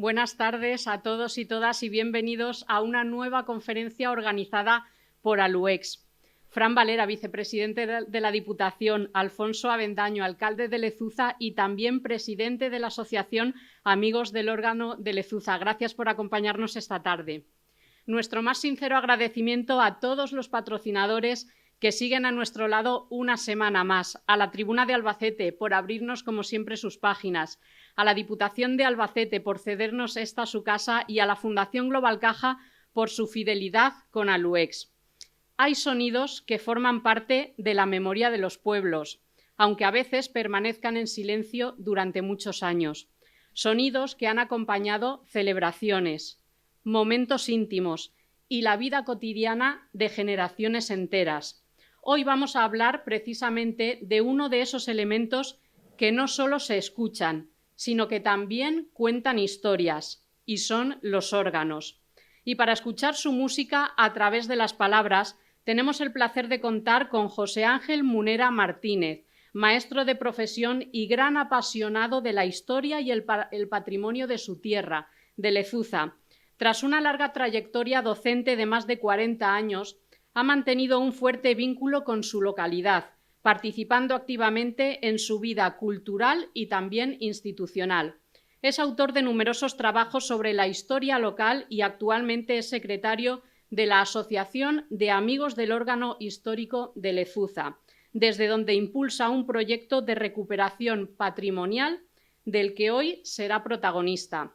Buenas tardes a todos y todas y bienvenidos a una nueva conferencia organizada por Aluex. Fran Valera, vicepresidente de la Diputación, Alfonso Avendaño, alcalde de Lezuza y también presidente de la Asociación Amigos del Órgano de Lezuza. Gracias por acompañarnos esta tarde. Nuestro más sincero agradecimiento a todos los patrocinadores que siguen a nuestro lado una semana más, a la Tribuna de Albacete por abrirnos como siempre sus páginas, a la Diputación de Albacete por cedernos esta su casa y a la Fundación Global Caja por su fidelidad con Aluex. Hay sonidos que forman parte de la memoria de los pueblos, aunque a veces permanezcan en silencio durante muchos años. Sonidos que han acompañado celebraciones, momentos íntimos y la vida cotidiana de generaciones enteras. Hoy vamos a hablar precisamente de uno de esos elementos que no solo se escuchan, sino que también cuentan historias, y son los órganos. Y para escuchar su música a través de las palabras, tenemos el placer de contar con José Ángel Munera Martínez, maestro de profesión y gran apasionado de la historia y el patrimonio de su tierra, de Lezuza. Tras una larga trayectoria docente de más de 40 años, ha mantenido un fuerte vínculo con su localidad, participando activamente en su vida cultural y también institucional. Es autor de numerosos trabajos sobre la historia local y actualmente es secretario de la Asociación de Amigos del Órgano Histórico de Lezuza, desde donde impulsa un proyecto de recuperación patrimonial del que hoy será protagonista.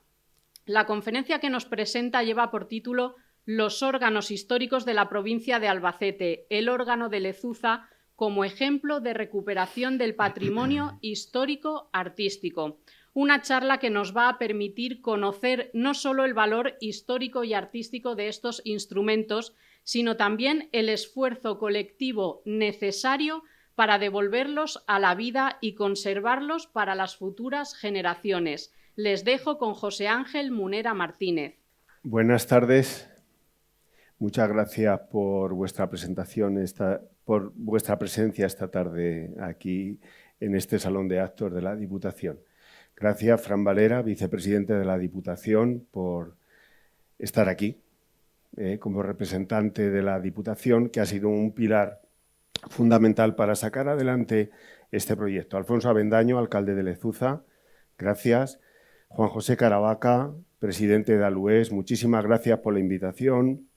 La conferencia que nos presenta lleva por título Los órganos históricos de la provincia de Albacete, el órgano de Lezuza como ejemplo de recuperación del patrimonio histórico-artístico. Una charla que nos va a permitir conocer no solo el valor histórico y artístico de estos instrumentos, sino también el esfuerzo colectivo necesario para devolverlos a la vida y conservarlos para las futuras generaciones. Les dejo con José Ángel Munera Martínez. Buenas tardes. Muchas gracias por vuestra presentación, por vuestra presencia esta tarde aquí en este salón de actos de la Diputación. Gracias, Fran Valera, vicepresidente de la Diputación, por estar aquí como representante de la Diputación, que ha sido un pilar fundamental para sacar adelante este proyecto. Alfonso Avendaño, alcalde de Lezuza, gracias. Juan José Caravaca, presidente de Aluex, muchísimas gracias por la invitación,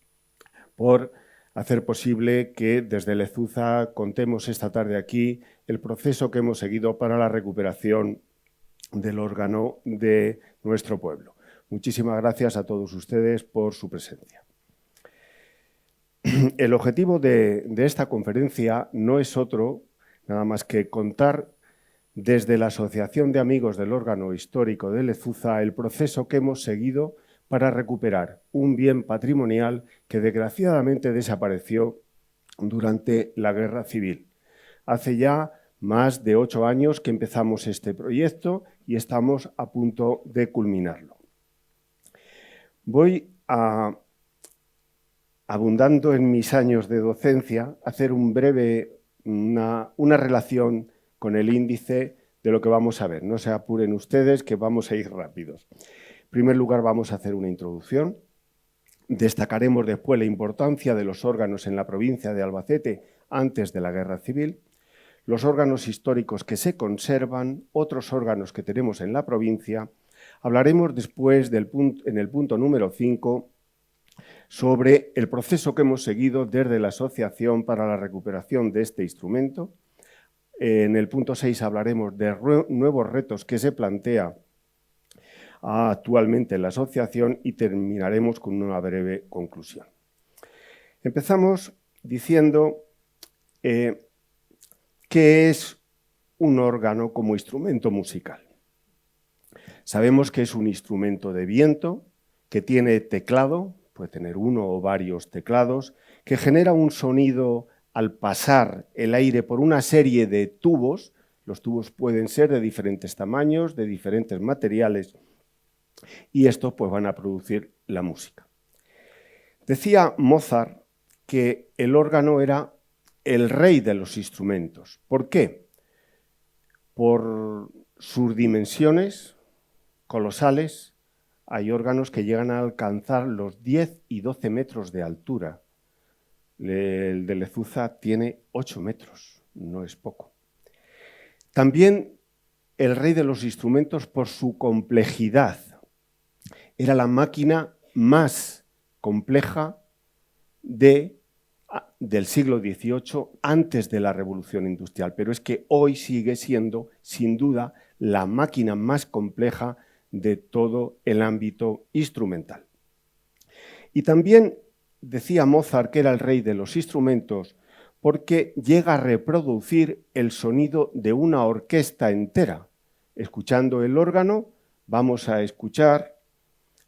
por hacer posible que desde Lezuza contemos esta tarde aquí el proceso que hemos seguido para la recuperación del órgano de nuestro pueblo. Muchísimas gracias a todos ustedes por su presencia. El objetivo de esta conferencia no es otro, nada más que contar desde la Asociación de Amigos del Órgano Histórico de Lezuza el proceso que hemos seguido para recuperar un bien patrimonial que desgraciadamente desapareció durante la Guerra Civil. Hace ya más de 8 años que empezamos este proyecto y estamos a punto de culminarlo. Voy a, abundando en mis años de docencia, hacer una relación con el índice de lo que vamos a ver. No se apuren ustedes, que vamos a ir rápidos. En primer lugar, vamos a hacer una introducción. Destacaremos después la importancia de los órganos en la provincia de Albacete antes de la Guerra Civil, los órganos históricos que se conservan, otros órganos que tenemos en la provincia. Hablaremos después en el punto número 5 sobre el proceso que hemos seguido desde la Asociación para la recuperación de este instrumento. En el punto 6 hablaremos de nuevos retos que se plantea actualmente en la asociación y terminaremos con una breve conclusión. Empezamos diciendo qué es un órgano como instrumento musical. Sabemos que es un instrumento de viento, que tiene teclado, puede tener uno o varios teclados, que genera un sonido al pasar el aire por una serie de tubos. Los tubos pueden ser de diferentes tamaños, de diferentes materiales, y estos pues van a producir la música. Decía Mozart que el órgano era el rey de los instrumentos. ¿Por qué? Por sus dimensiones colosales, hay órganos que llegan a alcanzar los 10 y 12 metros de altura. El de Lezuza tiene 8 metros, no es poco. También el rey de los instrumentos, por su complejidad, era la máquina más compleja del siglo XVIII, antes de la Revolución Industrial, pero es que hoy sigue siendo, sin duda, la máquina más compleja de todo el ámbito instrumental. Y también decía Mozart que era el rey de los instrumentos porque llega a reproducir el sonido de una orquesta entera. Escuchando el órgano, vamos a escuchar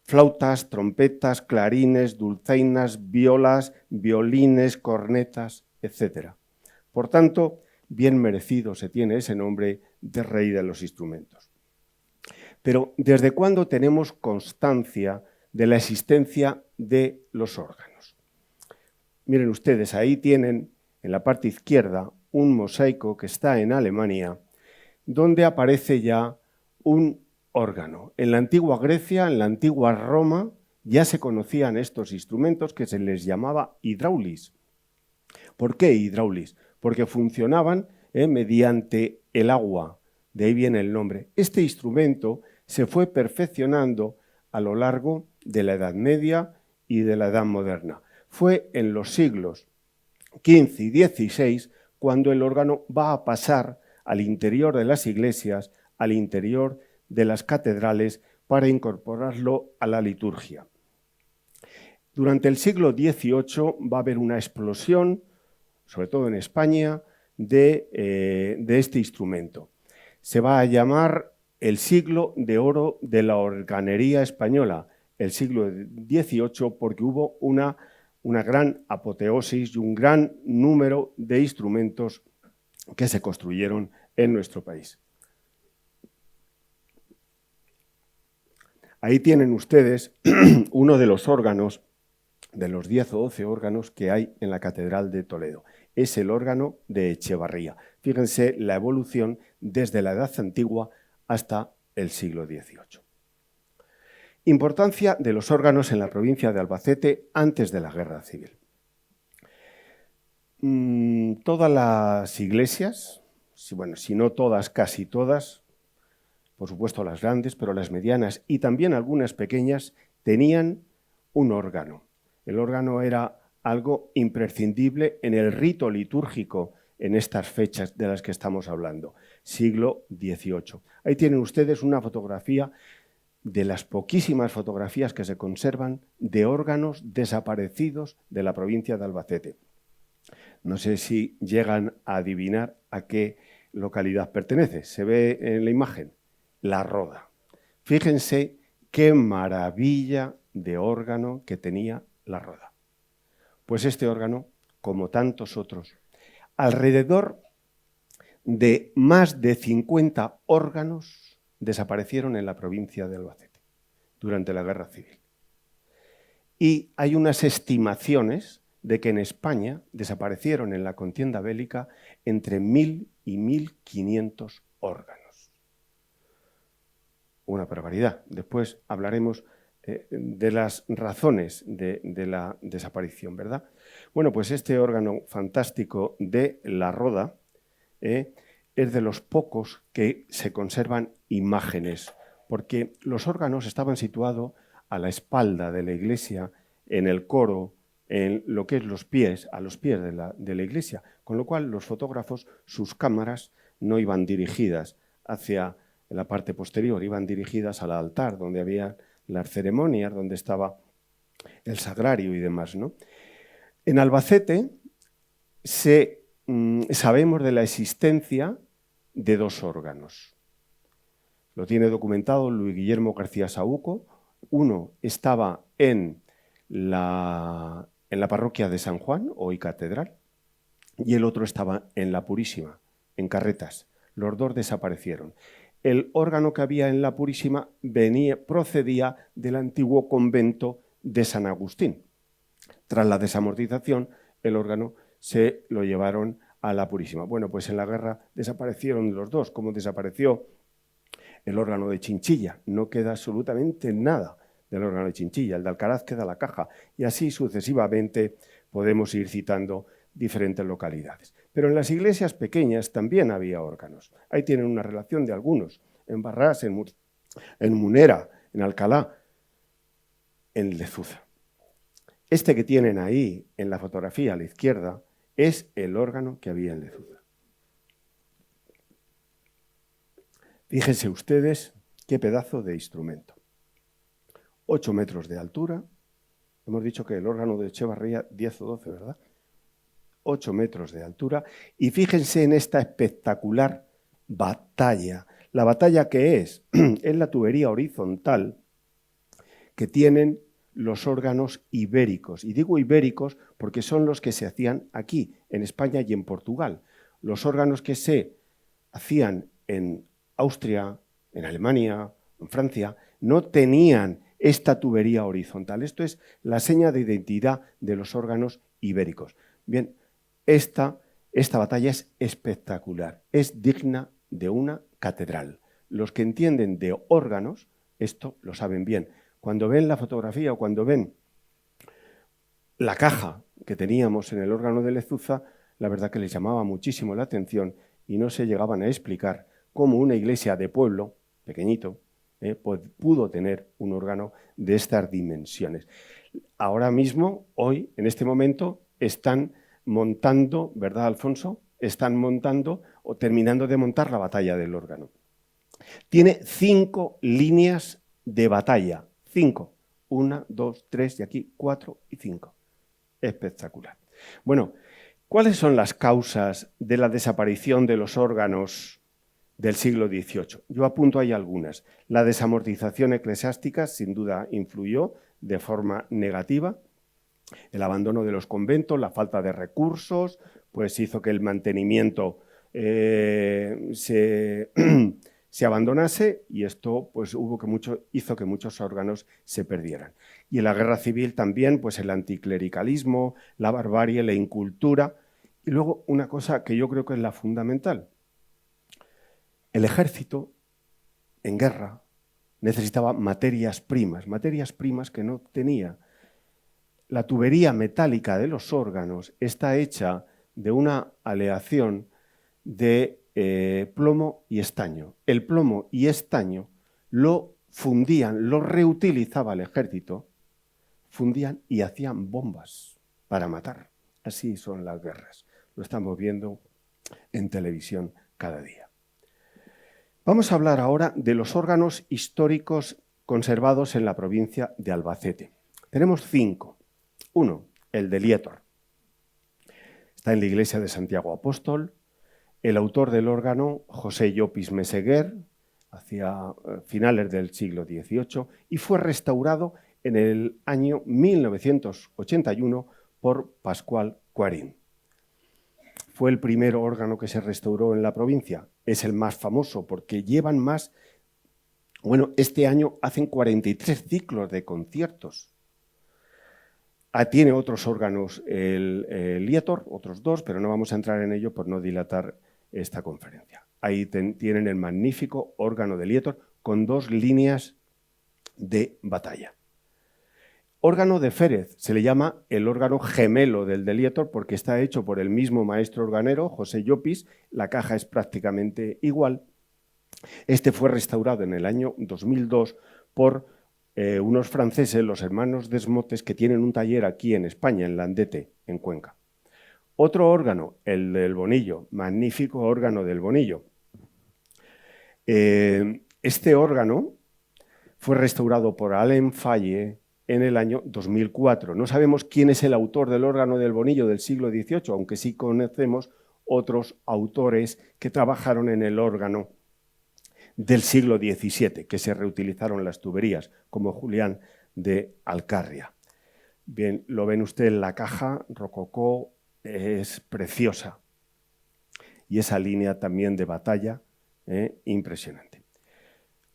flautas, trompetas, clarines, dulzainas, violas, violines, cornetas, etc. Por tanto, bien merecido se tiene ese nombre de rey de los instrumentos. Pero, ¿desde cuándo tenemos constancia de la existencia de los órganos? Miren ustedes, ahí tienen en la parte izquierda un mosaico que está en Alemania, donde aparece ya un órgano. En la antigua Grecia, en la antigua Roma, ya se conocían estos instrumentos que se les llamaba hidráulis. ¿Por qué hidráulis? Porque funcionaban mediante el agua, de ahí viene el nombre. Este instrumento se fue perfeccionando a lo largo de la Edad Media y de la Edad Moderna. Fue en los siglos XV y XVI cuando el órgano va a pasar al interior de las iglesias, al interior de las catedrales, para incorporarlo a la liturgia. Durante el siglo XVIII va a haber una explosión, sobre todo en España, de este instrumento. Se va a llamar el siglo de oro de la organería española, el siglo XVIII, porque hubo una gran apoteosis y un gran número de instrumentos que se construyeron en nuestro país. Ahí tienen ustedes uno de los órganos, de los 10 o 12 órganos que hay en la Catedral de Toledo. Es el órgano de Echevarría. Fíjense la evolución desde la Edad Antigua hasta el siglo XVIII. Importancia de los órganos en la provincia de Albacete antes de la Guerra Civil. Todas las iglesias, si no todas, casi todas, por supuesto las grandes, pero las medianas y también algunas pequeñas, tenían un órgano. El órgano era algo imprescindible en el rito litúrgico en estas fechas de las que estamos hablando, siglo XVIII. Ahí tienen ustedes una fotografía de las poquísimas fotografías que se conservan de órganos desaparecidos de la provincia de Albacete. No sé si llegan a adivinar a qué localidad pertenece. Se ve en la imagen, La Roda. Fíjense qué maravilla de órgano que tenía La Roda. Pues este órgano, como tantos otros, alrededor de más de 50 órganos desaparecieron en la provincia de Albacete durante la Guerra Civil. Y hay unas estimaciones de que en España desaparecieron en la contienda bélica entre 1.000 y 1.500 órganos. Una barbaridad. Después hablaremos de las razones de la desaparición, ¿verdad? Bueno, pues este órgano fantástico de La Roda es de los pocos que se conservan imágenes, porque los órganos estaban situados a la espalda de la iglesia, en el coro, en lo que es los pies, a los pies de la iglesia, con lo cual los fotógrafos, sus cámaras no iban dirigidas hacia la parte posterior, iban dirigidas al altar, donde había las ceremonias, donde estaba el sagrario y demás, ¿no? En Albacete sabemos de la existencia de dos órganos. Lo tiene documentado Luis Guillermo García Saúco. Uno estaba en la parroquia de San Juan, hoy catedral, y el otro estaba en la Purísima, en Carretas. Los dos desaparecieron. El órgano que había en la Purísima procedía del antiguo convento de San Agustín. Tras la desamortización, el órgano se lo llevaron a la Purísima. Bueno, pues en la guerra desaparecieron los dos, como desapareció el órgano de Chinchilla. No queda absolutamente nada del órgano de Chinchilla, el de Alcaraz queda la caja, y así sucesivamente podemos ir citando diferentes localidades. Pero en las iglesias pequeñas también había órganos. Ahí tienen una relación de algunos, en Barrás, en Munera, en Alcalá, en Lezuza. Este que tienen ahí en la fotografía a la izquierda es el órgano que había en Lezuza. Fíjense ustedes qué pedazo de instrumento. 8 metros de altura. Hemos dicho que el órgano de Echevarría 10 o 12, ¿verdad? 8 metros de altura. Y fíjense en esta espectacular batalla. La batalla que es la tubería horizontal que tienen los órganos ibéricos. Y digo ibéricos porque son los que se hacían aquí, en España y en Portugal. Los órganos que se hacían en Austria, en Alemania, en Francia, no tenían esta tubería horizontal. Esto es la seña de identidad de los órganos ibéricos. Bien, esta batalla es espectacular, es digna de una catedral. Los que entienden de órganos, esto lo saben bien. Cuando ven la fotografía o cuando ven la caja que teníamos en el órgano de Lezuza, la verdad que les llamaba muchísimo la atención y no se llegaban a explicar cómo una iglesia de pueblo, pequeñito, pudo tener un órgano de estas dimensiones. Ahora mismo, hoy, en este momento, están montando, ¿verdad, Alfonso? Están montando o terminando de montar la batalla del órgano. Tiene 5 líneas de batalla. 5. 1, 2, 3 y aquí 4 y 5. Espectacular. Bueno, ¿cuáles son las causas de la desaparición de los órganos del siglo XVIII? Yo apunto ahí algunas. La desamortización eclesiástica sin duda influyó de forma negativa. El abandono de los conventos, la falta de recursos, pues hizo que el mantenimiento se abandonase y esto pues, hizo que muchos órganos se perdieran. Y en la guerra civil también pues, el anticlericalismo, la barbarie, la incultura. Y luego una cosa que yo creo que es la fundamental. El ejército en guerra necesitaba materias primas que no tenía. La tubería metálica de los órganos está hecha de una aleación de plomo y estaño. El plomo y estaño lo fundían, lo reutilizaba el ejército, fundían y hacían bombas para matar. Así son las guerras. Lo estamos viendo en televisión cada día. Vamos a hablar ahora de los órganos históricos conservados en la provincia de Albacete. Tenemos 5. 1, el de Lietor. Está en la iglesia de Santiago Apóstol. El autor del órgano, José Llopis Meseguer, hacia finales del siglo XVIII, y fue restaurado en el año 1981 por Pascual Cuarín. Fue el primer órgano que se restauró en la provincia. Es el más famoso porque llevan más. Bueno, este año hacen 43 ciclos de conciertos. Tiene otros órganos el Lietor, otros 2, pero no vamos a entrar en ello por no dilatar esta conferencia. Ahí tienen el magnífico órgano de Lietor con 2 líneas de batalla. Órgano de Férez, se le llama el órgano gemelo del de Lietor porque está hecho por el mismo maestro organero, José Llopis, la caja es prácticamente igual. Este fue restaurado en el año 2002 por unos franceses, los hermanos Desmotes, que tienen un taller aquí en España, en Landete, en Cuenca. Otro órgano, el del Bonillo, magnífico órgano del Bonillo. Este órgano fue restaurado por Alain Faye en el año 2004. No sabemos quién es el autor del órgano del Bonillo del siglo XVIII, aunque sí conocemos otros autores que trabajaron en el órgano del siglo XVII, que se reutilizaron las tuberías, como Julián de Alcarria. Bien, lo ven usted en la caja, rococó, es preciosa. Y esa línea también de batalla, impresionante.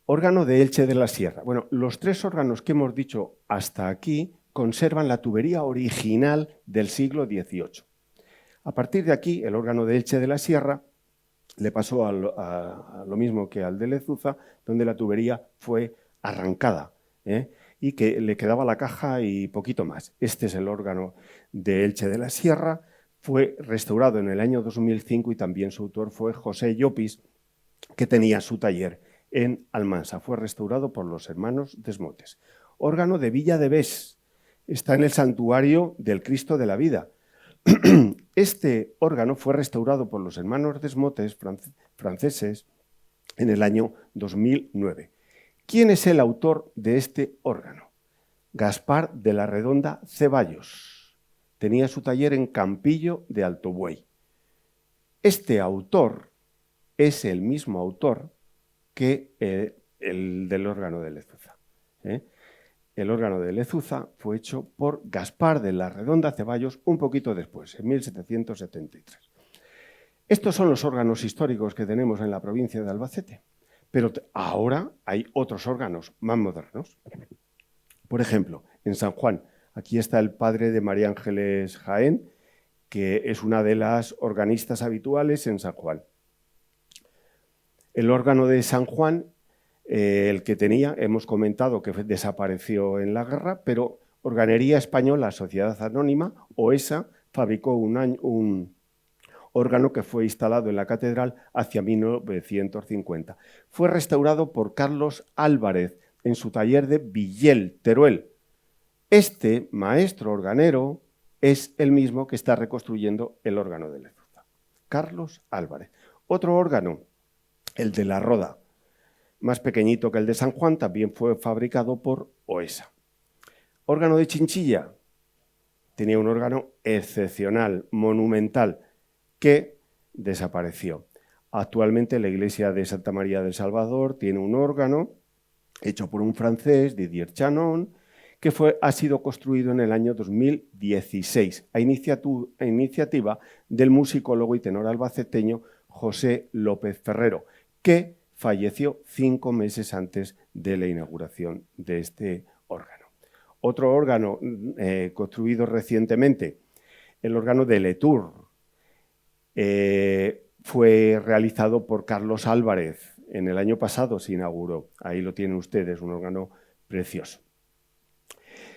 Órgano de Elche de la Sierra. Bueno, los 3 órganos que hemos dicho hasta aquí conservan la tubería original del siglo XVIII. A partir de aquí, el órgano de Elche de la Sierra le pasó a lo mismo que al de Lezuza, donde la tubería fue arrancada y que le quedaba la caja y poquito más. Este es el órgano de Elche de la Sierra, fue restaurado en el año 2005 y también su autor fue José Llopis, que tenía su taller en Almansa. Fue restaurado por los hermanos Desmotes. Órgano de Villa de Bés, está en el santuario del Cristo de la Vida. Este órgano fue restaurado por los hermanos Desmotes franceses en el año 2009. ¿Quién es el autor de este órgano? Gaspar de la Redonda Ceballos. Tenía su taller en Campillo de Alto Buey. Este autor es el mismo autor que el del órgano de Lezuza. El órgano de Lezuza fue hecho por Gaspar de la Redonda Ceballos un poquito después, en 1773. Estos son los órganos históricos que tenemos en la provincia de Albacete, pero ahora hay otros órganos más modernos. Por ejemplo, en San Juan, aquí está el padre de María Ángeles Jaén, que es una de las organistas habituales en San Juan. El órgano de San Juan, el que tenía, hemos comentado que desapareció en la guerra, pero Organería Española, Sociedad Anónima, OESA, fabricó un órgano que fue instalado en la catedral hacia 1950. Fue restaurado por Carlos Álvarez en su taller de Villel, Teruel. Este maestro organero es el mismo que está reconstruyendo el órgano de Lezuza. Carlos Álvarez. Otro órgano, el de La Roda, más pequeñito que el de San Juan, también fue fabricado por OESA. Órgano de Chinchilla. Tenía un órgano excepcional, monumental, que desapareció. Actualmente la iglesia de Santa María del Salvador tiene un órgano hecho por un francés, Didier Chanon, que ha sido construido en el año 2016 a iniciativa del musicólogo y tenor albaceteño José López Ferrero, que falleció 5 meses antes de la inauguración de este órgano. Otro órgano construido recientemente, el órgano de Letour, fue realizado por Carlos Álvarez. En el año pasado se inauguró. Ahí lo tienen ustedes, un órgano precioso.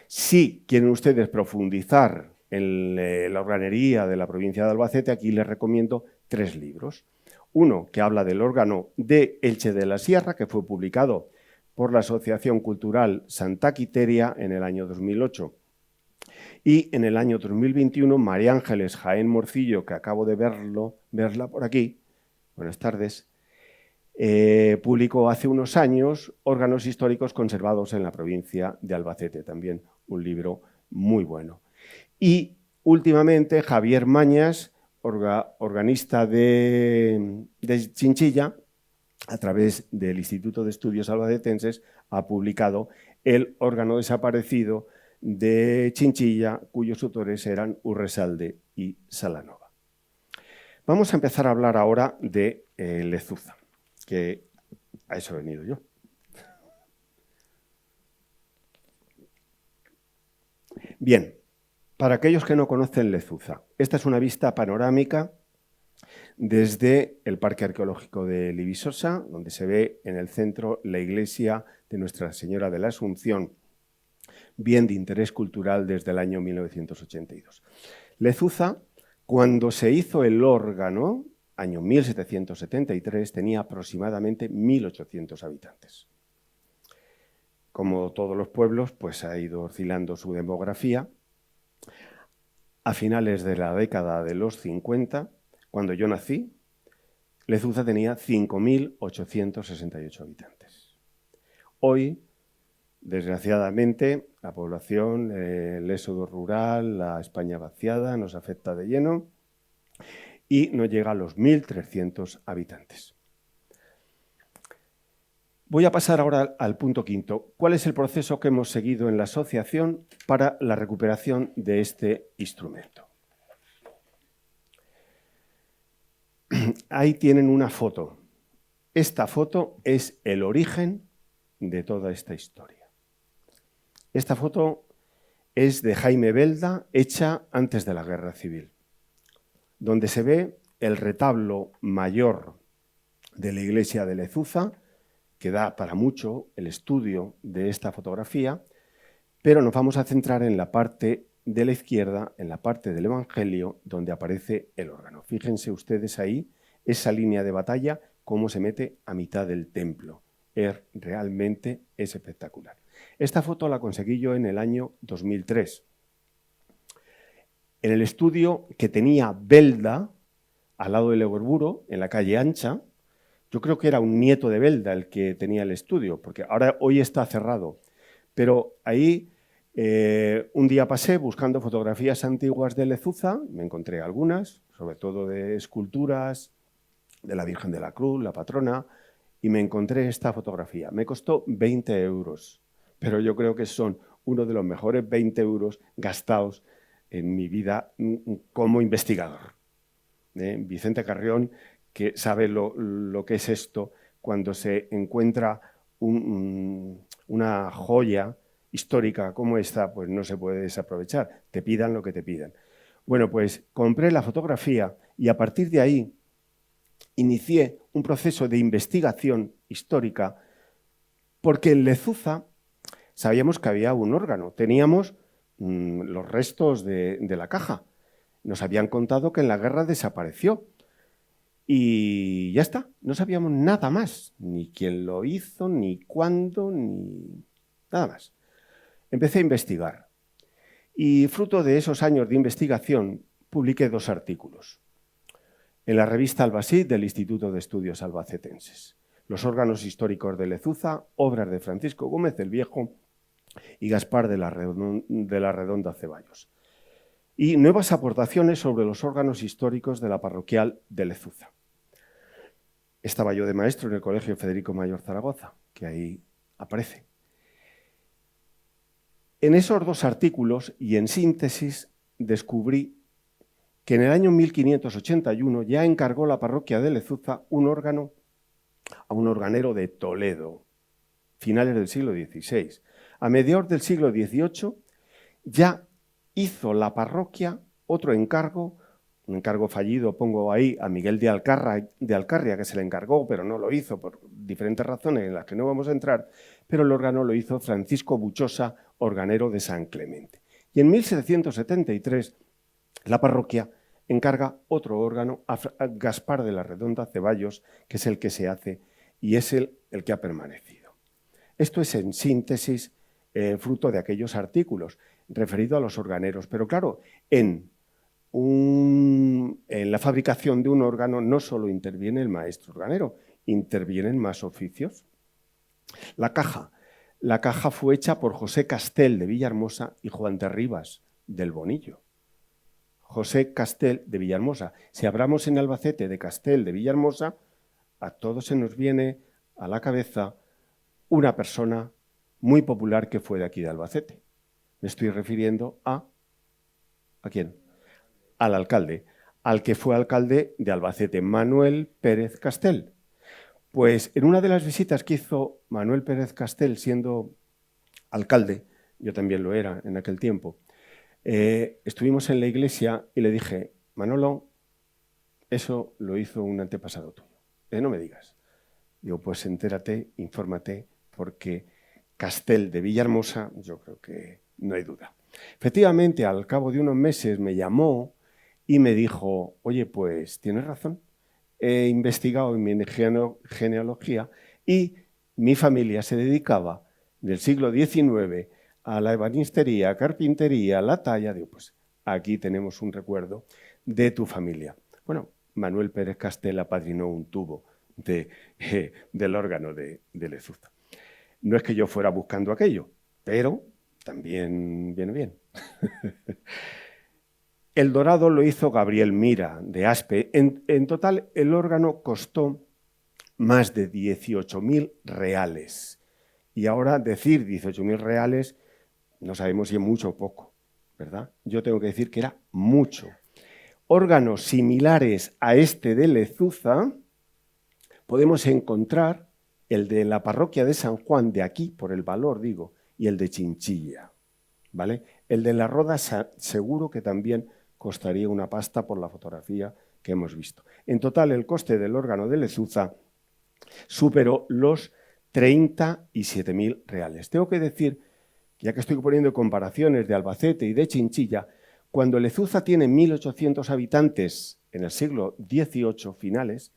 Si quieren ustedes profundizar en la organería de la provincia de Albacete, aquí les recomiendo 3 libros. Uno que habla del órgano de Elche de la Sierra, que fue publicado por la Asociación Cultural Santa Quiteria en el año 2008. Y en el año 2021, María Ángeles Jaén Morcillo, que acabo de verla por aquí, buenas tardes, publicó hace unos años Órganos históricos conservados en la provincia de Albacete, también un libro muy bueno. Y últimamente Javier Mañas, organista de Chinchilla, a través del Instituto de Estudios Albacetenses, ha publicado el órgano desaparecido de Chinchilla, cuyos autores eran Urresalde y Salanova. Vamos a empezar a hablar ahora de Lezuza, que a eso he venido yo. Bien, para aquellos que no conocen Lezuza, esta es una vista panorámica desde el Parque Arqueológico de Libisosa, donde se ve en el centro la iglesia de Nuestra Señora de la Asunción, bien de interés cultural desde el año 1982. Lezuza, cuando se hizo el órgano, año 1773, tenía aproximadamente 1.800 habitantes. Como todos los pueblos, pues ha ido oscilando su demografía. A finales de la década de los 50, cuando yo nací, Lezuza tenía 5.868 habitantes. Hoy, desgraciadamente, la población, el éxodo rural, la España vaciada nos afecta de lleno y no llega a los 1.300 habitantes. Voy a pasar ahora al punto quinto. ¿Cuál es el proceso que hemos seguido en la asociación para la recuperación de este instrumento? Ahí tienen una foto. Esta foto es el origen de toda esta historia. Esta foto es de Jaime Belda, hecha antes de la Guerra Civil, donde se ve el retablo mayor de la iglesia de Lezuza, que da para mucho el estudio de esta fotografía, pero nos vamos a centrar en la parte de la izquierda, en la parte del Evangelio, donde aparece el órgano. Fíjense ustedes ahí, esa línea de batalla, cómo se mete a mitad del templo. Realmente es espectacular. Esta foto la conseguí yo en el año 2003. En el estudio que tenía Belda, al lado del Egurburo, en la calle Ancha. Yo creo que era un nieto de Belda el que tenía el estudio, porque hoy está cerrado. Pero ahí un día pasé buscando fotografías antiguas de Lezuza, me encontré algunas, sobre todo de esculturas, de la Virgen de la Cruz, la patrona, y me encontré esta fotografía. Me costó 20 euros, pero yo creo que son uno de los mejores 20 euros gastados en mi vida como investigador. Vicente Carrión, que sabe lo que es esto, cuando se encuentra una joya histórica como esta, pues no se puede desaprovechar, te pidan lo que te pidan. Bueno, pues compré la fotografía y a partir de ahí inicié un proceso de investigación histórica, porque en Lezuza sabíamos que había un órgano, teníamos los restos de la caja. Nos habían contado que en la guerra desapareció y ya está, no sabíamos nada más, ni quién lo hizo, ni cuándo, ni nada más. Empecé a investigar y fruto de esos años de investigación publiqué 2 artículos en la revista Albacid del Instituto de Estudios Albacetenses. Los órganos históricos de Lezuza, obras de Francisco Gómez el Viejo y Gaspar de la Redonda Ceballos. Y nuevas aportaciones sobre los órganos históricos de la parroquial de Lezuza. Estaba yo de maestro en el Colegio Federico Mayor Zaragoza, que ahí aparece. En esos 2 artículos y en síntesis descubrí que en el año 1581 ya encargó la parroquia de Lezuza un órgano a un organero de Toledo, finales del siglo XVI. A mediados del siglo XVIII ya hizo la parroquia otro encargo, un encargo fallido, pongo ahí a Miguel de Alcarria, que se le encargó, pero no lo hizo por diferentes razones en las que no vamos a entrar, pero el órgano lo hizo Francisco Buchosa, organero de San Clemente. Y en 1773 la parroquia encarga otro órgano a Gaspar de la Redonda Ceballos, que es el que se hace y es el que ha permanecido. Esto es en síntesis fruto de aquellos artículos referido a los organeros. Pero claro, en la fabricación de un órgano no solo interviene el maestro organero, intervienen más oficios. La caja fue hecha por José Castel de Villahermosa y Juan de Rivas del Bonillo. José Castel de Villahermosa. Si hablamos en Albacete de Castel de Villahermosa, a todos se nos viene a la cabeza una persona muy popular que fue de aquí de Albacete. Me estoy refiriendo ¿a quién? Al alcalde, al que fue alcalde de Albacete, Manuel Pérez Castel. Pues en una de las visitas que hizo Manuel Pérez Castel siendo alcalde, yo también lo era en aquel tiempo, estuvimos en la iglesia y le dije, Manolo, eso lo hizo un antepasado tuyo. No me digas. Digo, pues entérate, infórmate, porque Castel de Villahermosa, yo creo que no hay duda. Efectivamente, al cabo de unos meses me llamó y me dijo, oye, pues tienes razón, he investigado en mi genealogía y mi familia se dedicaba del siglo XIX a la ebanistería, carpintería, la talla. Digo, pues aquí tenemos un recuerdo de tu familia. Bueno, Manuel Pérez Castel apadrinó un tubo del órgano de Lezuza. No es que yo fuera buscando aquello, pero también viene bien. El dorado lo hizo Gabriel Mira, de Aspe. En total, el órgano costó más de 18.000 reales. Y ahora decir 18.000 reales, no sabemos si es mucho o poco, ¿verdad? Yo tengo que decir que era mucho. Órganos similares a este de Lezuza podemos encontrar el de la parroquia de San Juan, de aquí, por el valor, digo, y el de Chinchilla, ¿vale? El de la Roda seguro que también costaría una pasta por la fotografía que hemos visto. En total, el coste del órgano de Lezuza superó los 37.000 reales. Tengo que decir ya que estoy poniendo comparaciones de Albacete y de Chinchilla, cuando Lezuza tiene 1.800 habitantes en el siglo XVIII finales,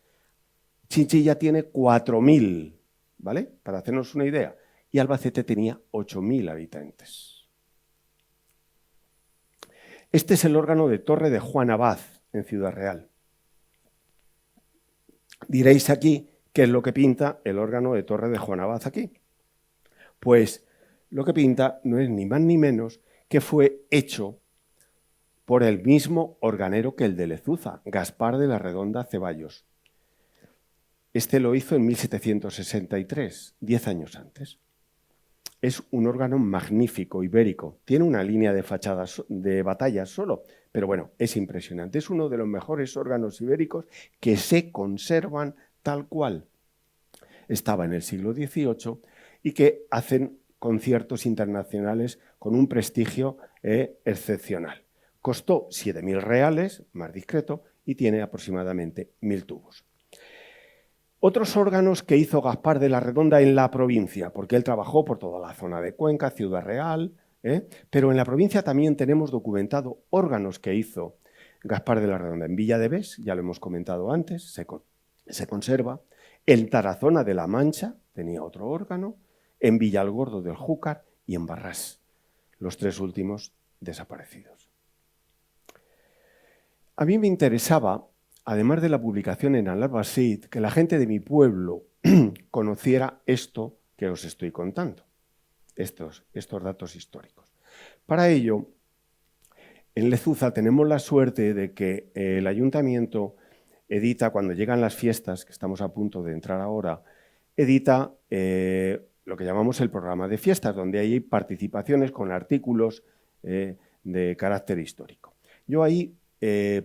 Chinchilla tiene 4.000, ¿vale? Para hacernos una idea. Y Albacete tenía 8.000 habitantes. Este es el órgano de Torre de Juan Abad, en Ciudad Real. Diréis aquí, ¿qué es lo que pinta el órgano de Torre de Juan Abad aquí? Pues lo que pinta no es ni más ni menos que fue hecho por el mismo organero que el de Lezuza, Gaspar de la Redonda Ceballos. Este lo hizo en 1763, 10 años antes. Es un órgano magnífico, ibérico. Tiene una línea de fachadas de batalla solo, pero bueno, es impresionante. Es uno de los mejores órganos ibéricos que se conservan tal cual estaba en el siglo XVIII y que hacen conciertos internacionales con un prestigio excepcional. Costó 7.000 reales, más discreto, y tiene aproximadamente 1.000 tubos. Otros órganos que hizo Gaspar de la Redonda en la provincia, porque él trabajó por toda la zona de Cuenca, Ciudad Real, pero en la provincia también tenemos documentado órganos que hizo Gaspar de la Redonda. En Villa de Bes, ya lo hemos comentado antes, se conserva. En Tarazona de la Mancha tenía otro órgano, en Villalgordo del Júcar y en Barrás, los 3 últimos desaparecidos. A mí me interesaba, además de la publicación en Al-Albacete, que la gente de mi pueblo conociera esto que os estoy contando, estos datos históricos. Para ello, en Lezuza tenemos la suerte de que el ayuntamiento edita, cuando llegan las fiestas, que estamos a punto de entrar ahora, edita lo que llamamos el programa de fiestas, donde hay participaciones con artículos de carácter histórico. Yo ahí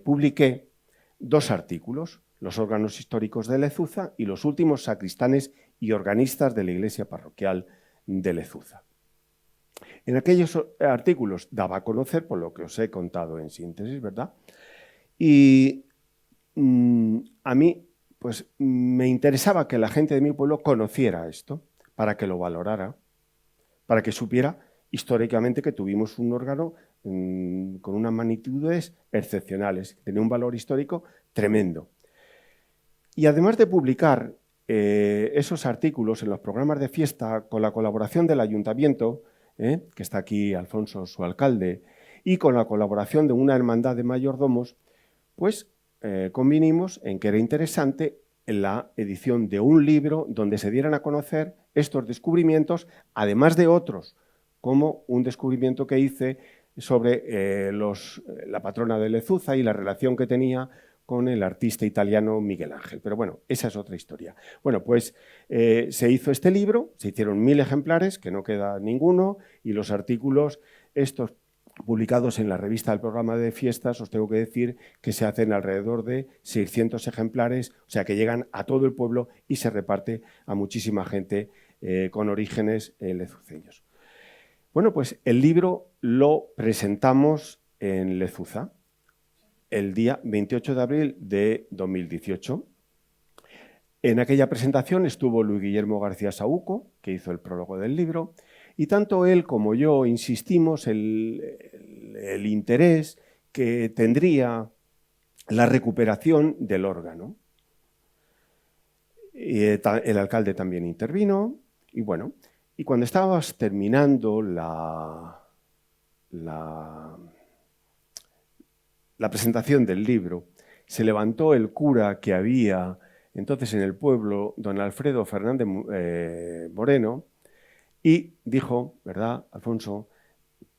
publiqué 2 artículos, los órganos históricos de Lezuza y los últimos sacristanes y organistas de la iglesia parroquial de Lezuza. En aquellos artículos daba a conocer, por lo que os he contado en síntesis, ¿verdad? Y a mí pues, me interesaba que la gente de mi pueblo conociera esto, para que lo valorara, para que supiera históricamente que tuvimos un órgano con unas magnitudes excepcionales, que tenía un valor histórico tremendo. Y además de publicar esos artículos en los programas de fiesta con la colaboración del ayuntamiento, que está aquí Alfonso, su alcalde, y con la colaboración de una hermandad de mayordomos, pues convinimos en que era interesante la edición de un libro donde se dieran a conocer estos descubrimientos, además de otros, como un descubrimiento que hice sobre la patrona de Lezuza y la relación que tenía con el artista italiano Miguel Ángel. Pero bueno, esa es otra historia. Bueno, pues se hizo este libro, se hicieron 1.000 ejemplares, que no queda ninguno, y los artículos estos publicados en la revista del programa de fiestas, os tengo que decir que se hacen alrededor de 600 ejemplares, o sea que llegan a todo el pueblo y se reparte a muchísima gente con orígenes lezuceños. Bueno, pues el libro lo presentamos en Lezuza el día 28 de abril de 2018. En aquella presentación estuvo Luis Guillermo García Saúco, que hizo el prólogo del libro, y tanto él como yo insistimos el interés que tendría la recuperación del órgano. El alcalde también intervino, y bueno, y cuando estábamos terminando la presentación del libro, se levantó el cura que había entonces en el pueblo, don Alfredo Fernández Moreno, y dijo, ¿verdad, Alfonso?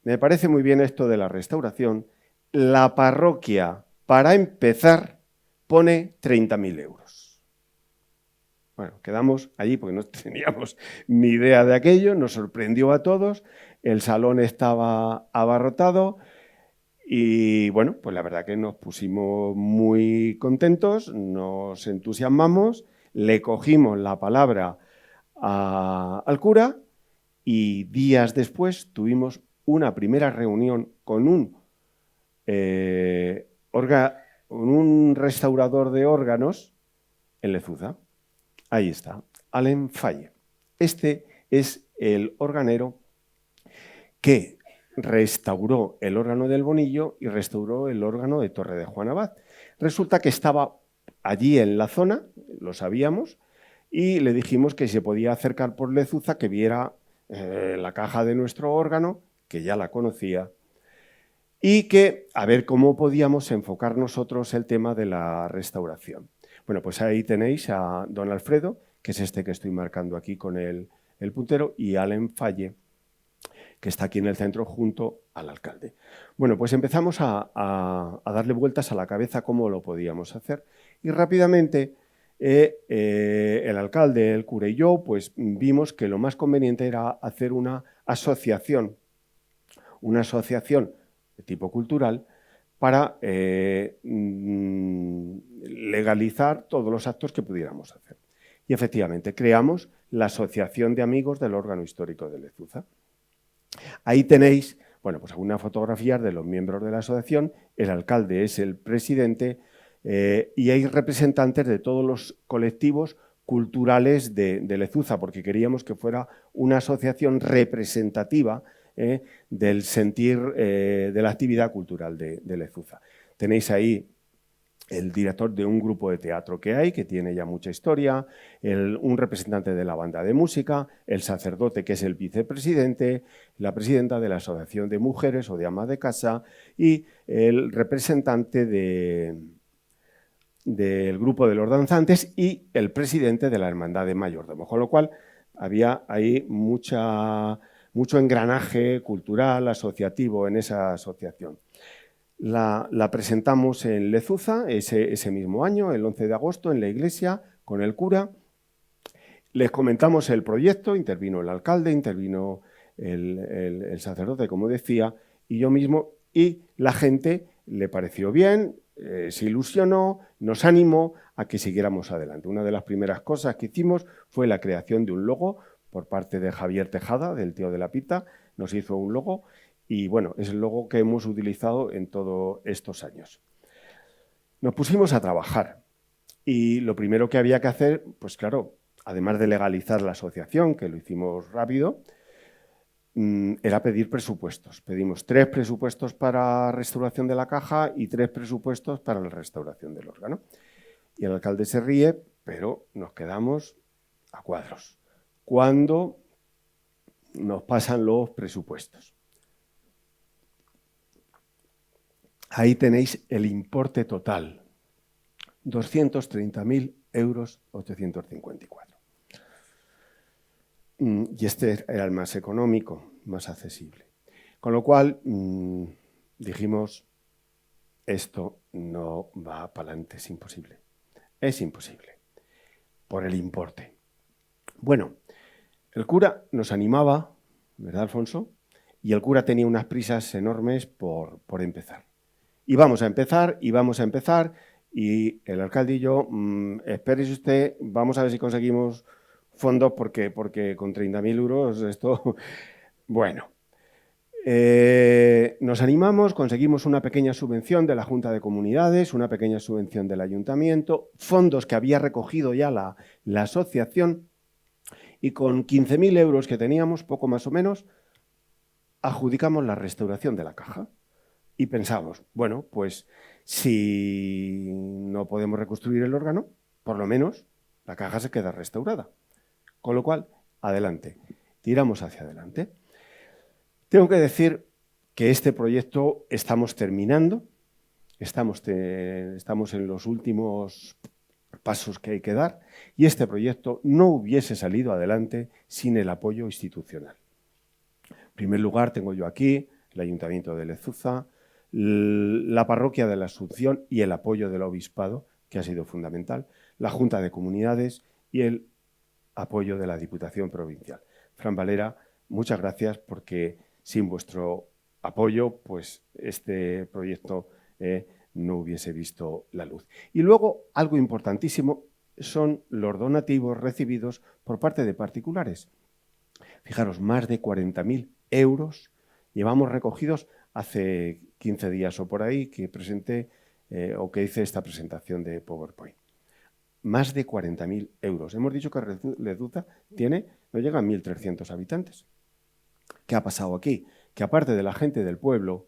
Me parece muy bien esto de la restauración. La parroquia, para empezar, pone 30.000 euros. Bueno, quedamos allí porque no teníamos ni idea de aquello, nos sorprendió a todos, el salón estaba abarrotado y bueno, pues la verdad que nos pusimos muy contentos, nos entusiasmamos, le cogimos la palabra al cura y días después tuvimos una primera reunión con un restaurador de órganos en Lezuza. Ahí está, Allen Faye. Este es el organero que restauró el órgano del Bonillo y restauró el órgano de Torre de Juan Abad. Resulta que estaba allí en la zona, lo sabíamos, y le dijimos que se podía acercar por Lezuza, que viera la caja de nuestro órgano, que ya la conocía, y que a ver cómo podíamos enfocar nosotros el tema de la restauración. Bueno, pues ahí tenéis a don Alfredo, que es este que estoy marcando aquí con el puntero, y Allen Falle, que está aquí en el centro junto al alcalde. Bueno, pues empezamos a darle vueltas a la cabeza cómo lo podíamos hacer y rápidamente el alcalde, el cura y yo pues vimos que lo más conveniente era hacer una asociación de tipo cultural para legalizar todos los actos que pudiéramos hacer. Y efectivamente creamos la Asociación de Amigos del Órgano Histórico de Lezuza. Ahí tenéis, bueno, pues algunas fotografías de los miembros de la asociación, el alcalde es el presidente y hay representantes de todos los colectivos culturales de Lezuza, porque queríamos que fuera una asociación representativa del sentir de la actividad cultural de Lezuza. Tenéis ahí el director de un grupo de teatro que hay, que tiene ya mucha historia, un representante de la banda de música, el sacerdote que es el vicepresidente, la presidenta de la Asociación de Mujeres o de Amas de Casa y el representante del grupo de los danzantes y el presidente de la Hermandad de Mayordomo, con lo cual había ahí mucho engranaje cultural, asociativo en esa asociación. La presentamos en Lezuza ese mismo año, el 11 de agosto, en la iglesia, con el cura. Les comentamos el proyecto, intervino el alcalde, intervino el sacerdote, como decía, y yo mismo, y la gente le pareció bien, se ilusionó, nos animó a que siguiéramos adelante. Una de las primeras cosas que hicimos fue la creación de un logo por parte de Javier Tejada, del Tío de la Pita, nos hizo un logo. Y bueno, es el logo que hemos utilizado en todos estos años. Nos pusimos a trabajar y lo primero que había que hacer, pues claro, además de legalizar la asociación, que lo hicimos rápido, era pedir presupuestos. Pedimos 3 presupuestos para restauración de la caja y 3 presupuestos para la restauración del órgano. Y el alcalde se ríe, pero nos quedamos a cuadros. Cuando nos pasan los presupuestos. Ahí tenéis el importe total, 230.854 euros. Y este era el más económico, más accesible. Con lo cual dijimos, esto no va para adelante, es imposible. Es imposible, por el importe. Bueno, el cura nos animaba, ¿verdad, Alfonso? Y el cura tenía unas prisas enormes por empezar. Y vamos a empezar, y el alcalde y yo, espérese usted, vamos a ver si conseguimos fondos, porque con 30.000 euros esto... Bueno, nos animamos, conseguimos una pequeña subvención de la Junta de Comunidades, una pequeña subvención del Ayuntamiento, fondos que había recogido ya la asociación, y con 15.000 euros que teníamos, poco más o menos, adjudicamos la restauración de la caja. Y pensamos, bueno, pues si no podemos reconstruir el órgano, por lo menos la caja se queda restaurada. Con lo cual, adelante, tiramos hacia adelante. Tengo que decir que este proyecto estamos terminando, estamos en los últimos pasos que hay que dar y este proyecto no hubiese salido adelante sin el apoyo institucional. En primer lugar, tengo yo aquí el Ayuntamiento de Lezuza, la Parroquia de la Asunción y el apoyo del Obispado, que ha sido fundamental, la Junta de Comunidades y el apoyo de la Diputación Provincial. Fran Valera, muchas gracias, porque sin vuestro apoyo, pues este proyecto no hubiese visto la luz. Y luego, algo importantísimo, son los donativos recibidos por parte de particulares. Fijaros, más de 40.000 euros llevamos recogidos hace 15 días o por ahí que presenté o que hice esta presentación de PowerPoint. Más de 40.000 euros. Hemos dicho que Lezuza no llega a 1.300 habitantes. ¿Qué ha pasado aquí? que aparte de la gente del pueblo,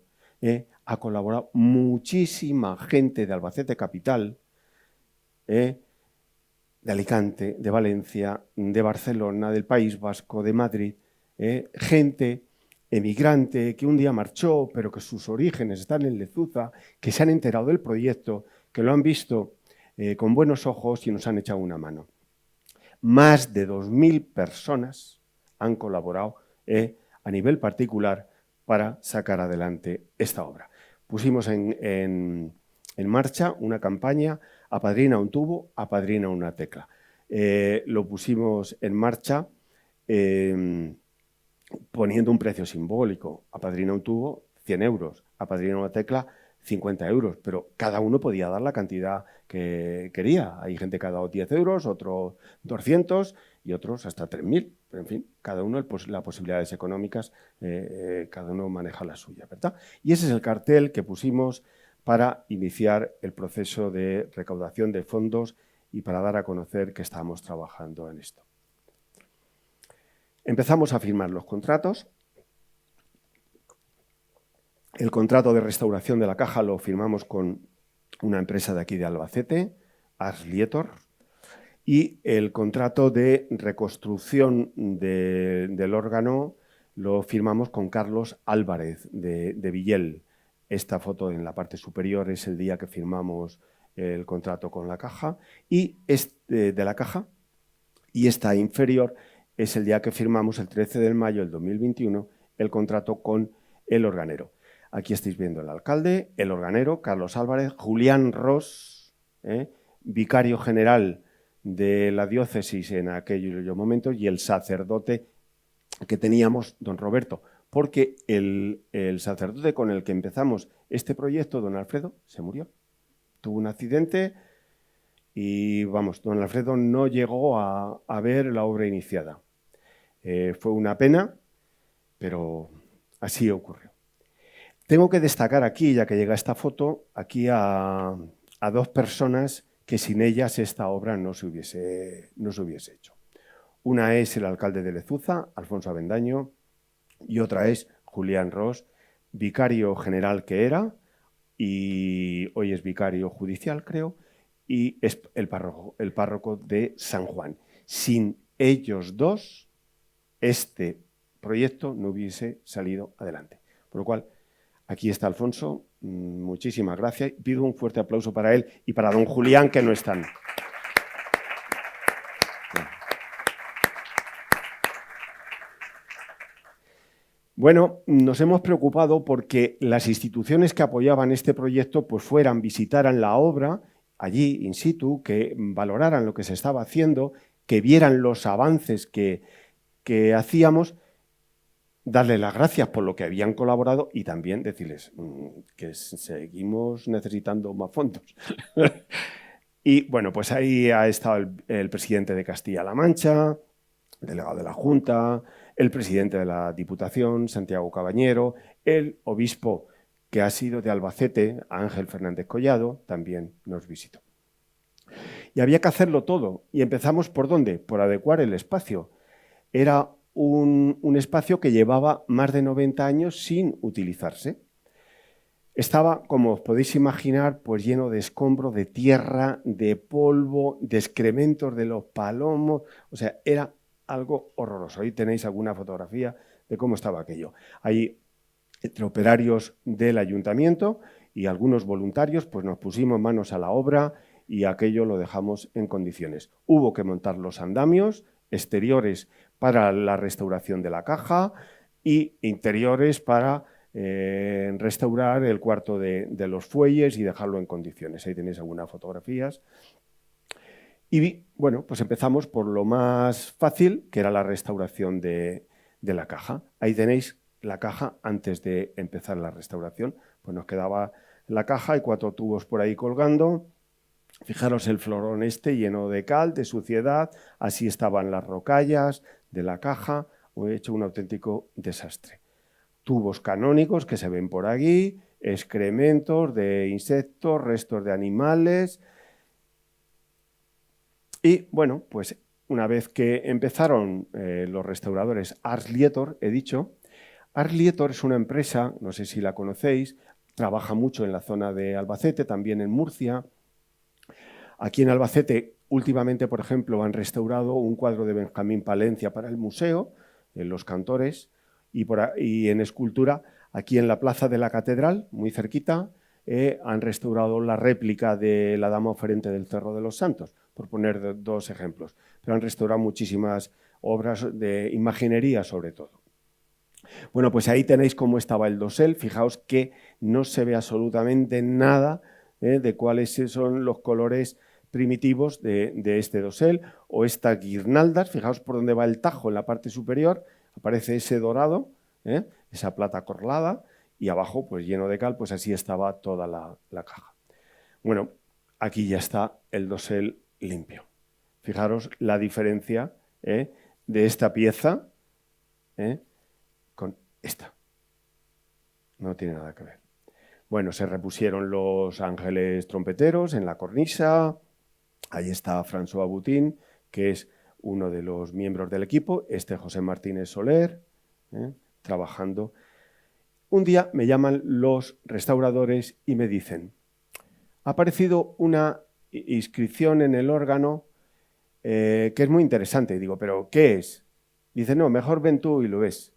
ha colaborado muchísima gente de Albacete Capital, de Alicante, de Valencia, de Barcelona, del País Vasco, de Madrid, gente emigrante que un día marchó, pero que sus orígenes están en Lezuza, que se han enterado del proyecto, que lo han visto con buenos ojos y nos han echado una mano. Más de 2.000 personas han colaborado a nivel particular para sacar adelante esta obra. Pusimos en marcha una campaña, apadrina un tubo, apadrina una tecla. Lo pusimos en marcha poniendo un precio simbólico. Apadrina un tubo, 100 euros. Apadrina una tecla, 50 euros. Pero cada uno podía dar la cantidad que quería. Hay gente que ha dado 10 euros, otros 200 y otros hasta 3.000. Pero en fin, cada uno, las posibilidades económicas, cada uno maneja la suya, ¿verdad? Y ese es el cartel que pusimos para iniciar el proceso de recaudación de fondos y para dar a conocer que estamos trabajando en esto. Empezamos a firmar los contratos. El contrato de restauración de la caja lo firmamos con una empresa de aquí de Albacete, Ars Lietor, y el contrato de reconstrucción del órgano lo firmamos con Carlos Álvarez de Villel. Esta foto en la parte superior es el día que firmamos el contrato con la caja y de la caja, y esta inferior es el día que firmamos, el 13 de mayo del 2021, el contrato con el organero. Aquí estáis viendo el alcalde, el organero, Carlos Álvarez, Julián Ros, vicario general de la diócesis en aquellos momentos, y el sacerdote que teníamos, don Roberto, porque el sacerdote con el que empezamos este proyecto, don Alfredo, se murió. Tuvo un accidente y, vamos, don Alfredo no llegó a ver la obra iniciada. Fue una pena, pero así ocurrió. Tengo que destacar aquí, ya que llega esta foto, aquí a dos personas que sin ellas esta obra no se hubiese hecho. Una es el alcalde de Lezuza, Alfonso Avendaño, y otra es Julián Ros, vicario general que era, y hoy es vicario judicial, creo, y es el párroco de San Juan. Sin ellos dos, este proyecto no hubiese salido adelante. Por lo cual, aquí está Alfonso, muchísimas gracias. Pido un fuerte aplauso para él y para don Julián, que no están. Bueno, nos hemos preocupado porque las instituciones que apoyaban este proyecto pues visitaran la obra allí in situ, que valoraran lo que se estaba haciendo, que vieran los avances que hacíamos, darle las gracias por lo que habían colaborado y también decirles que seguimos necesitando más fondos. Y bueno, pues ahí ha estado el presidente de Castilla-La Mancha, delegado de la Junta, el presidente de la Diputación, Santiago Cabañero, el obispo que ha sido de Albacete, Ángel Fernández Collado, también nos visitó. Y había que hacerlo todo. Y empezamos ¿por dónde? Por adecuar el espacio. Era un espacio que llevaba más de 90 años sin utilizarse. Estaba, como os podéis imaginar, pues lleno de escombro, de tierra, de polvo, de excrementos de los palomos. O sea, era algo horroroso. Ahí tenéis alguna fotografía de cómo estaba aquello. Hay entre operarios del ayuntamiento y algunos voluntarios, pues nos pusimos manos a la obra y aquello lo dejamos en condiciones. Hubo que montar los andamios exteriores para la restauración de la caja y interiores para restaurar el cuarto de los fuelles y dejarlo en condiciones. Ahí tenéis algunas fotografías. Y bueno, pues empezamos por lo más fácil, que era la restauración de la caja. Ahí tenéis la caja antes de empezar la restauración. Pues nos quedaba la caja y 4 tubos por ahí colgando. Fijaros el florón lleno de cal, de suciedad. Así estaban las rocallas de la caja. He hecho un auténtico desastre. Tubos canónicos que se ven por aquí, excrementos de insectos, restos de animales. Y bueno, pues una vez que empezaron los restauradores Ars Lietor, he dicho, Arlietor es una empresa, no sé si la conocéis, trabaja mucho en la zona de Albacete, también en Murcia. Aquí en Albacete, últimamente, por ejemplo, han restaurado un cuadro de Benjamín Palencia para el museo, en Los Cantores, y en escultura, aquí en la Plaza de la Catedral, muy cerquita, han restaurado la réplica de la Dama Oferente del Cerro de los Santos, por poner dos ejemplos. Pero han restaurado muchísimas obras de imaginería, sobre todo. Bueno, pues ahí tenéis cómo estaba el dosel. Fijaos que no se ve absolutamente nada de cuáles son los colores primitivos de este dosel o estas guirnaldas. Fijaos por dónde va el tajo en la parte superior, aparece ese dorado, esa plata corlada, y abajo, pues lleno de cal, pues así estaba toda la caja. Bueno, aquí ya está el dosel limpio. Fijaros la diferencia de esta pieza con esta. No tiene nada que ver. Bueno, se repusieron los ángeles trompeteros en la cornisa. Ahí está François Boutin, que es uno de los miembros del equipo. José Martínez Soler, trabajando. Un día me llaman los restauradores y me dicen: ha aparecido una inscripción en el órgano que es muy interesante. Y digo, ¿pero qué es? Dice, no, mejor ven tú y lo ves.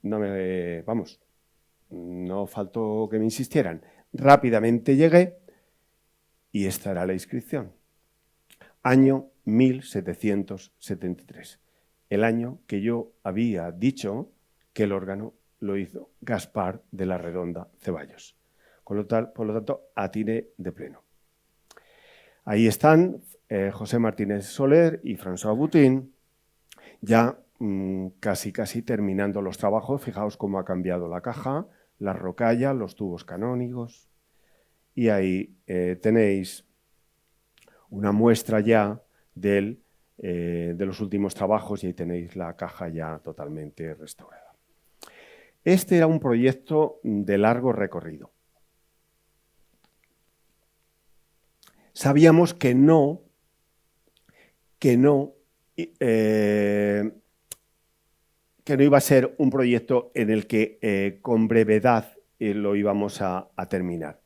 No faltó que me insistieran. Rápidamente llegué y esta era la inscripción. Año 1773. El año que yo había dicho que el órgano lo hizo Gaspar de la Redonda Ceballos. Por lo tanto, atiné de pleno. Ahí están José Martínez Soler y François Boutin, ya casi terminando los trabajos. Fijaos cómo ha cambiado la caja, la rocalla, los tubos canónigos. Y ahí tenéis una muestra ya de los últimos trabajos y ahí tenéis la caja ya totalmente restaurada. Este era un proyecto de largo recorrido. Sabíamos que no iba a ser un proyecto en el que con brevedad lo íbamos a terminar.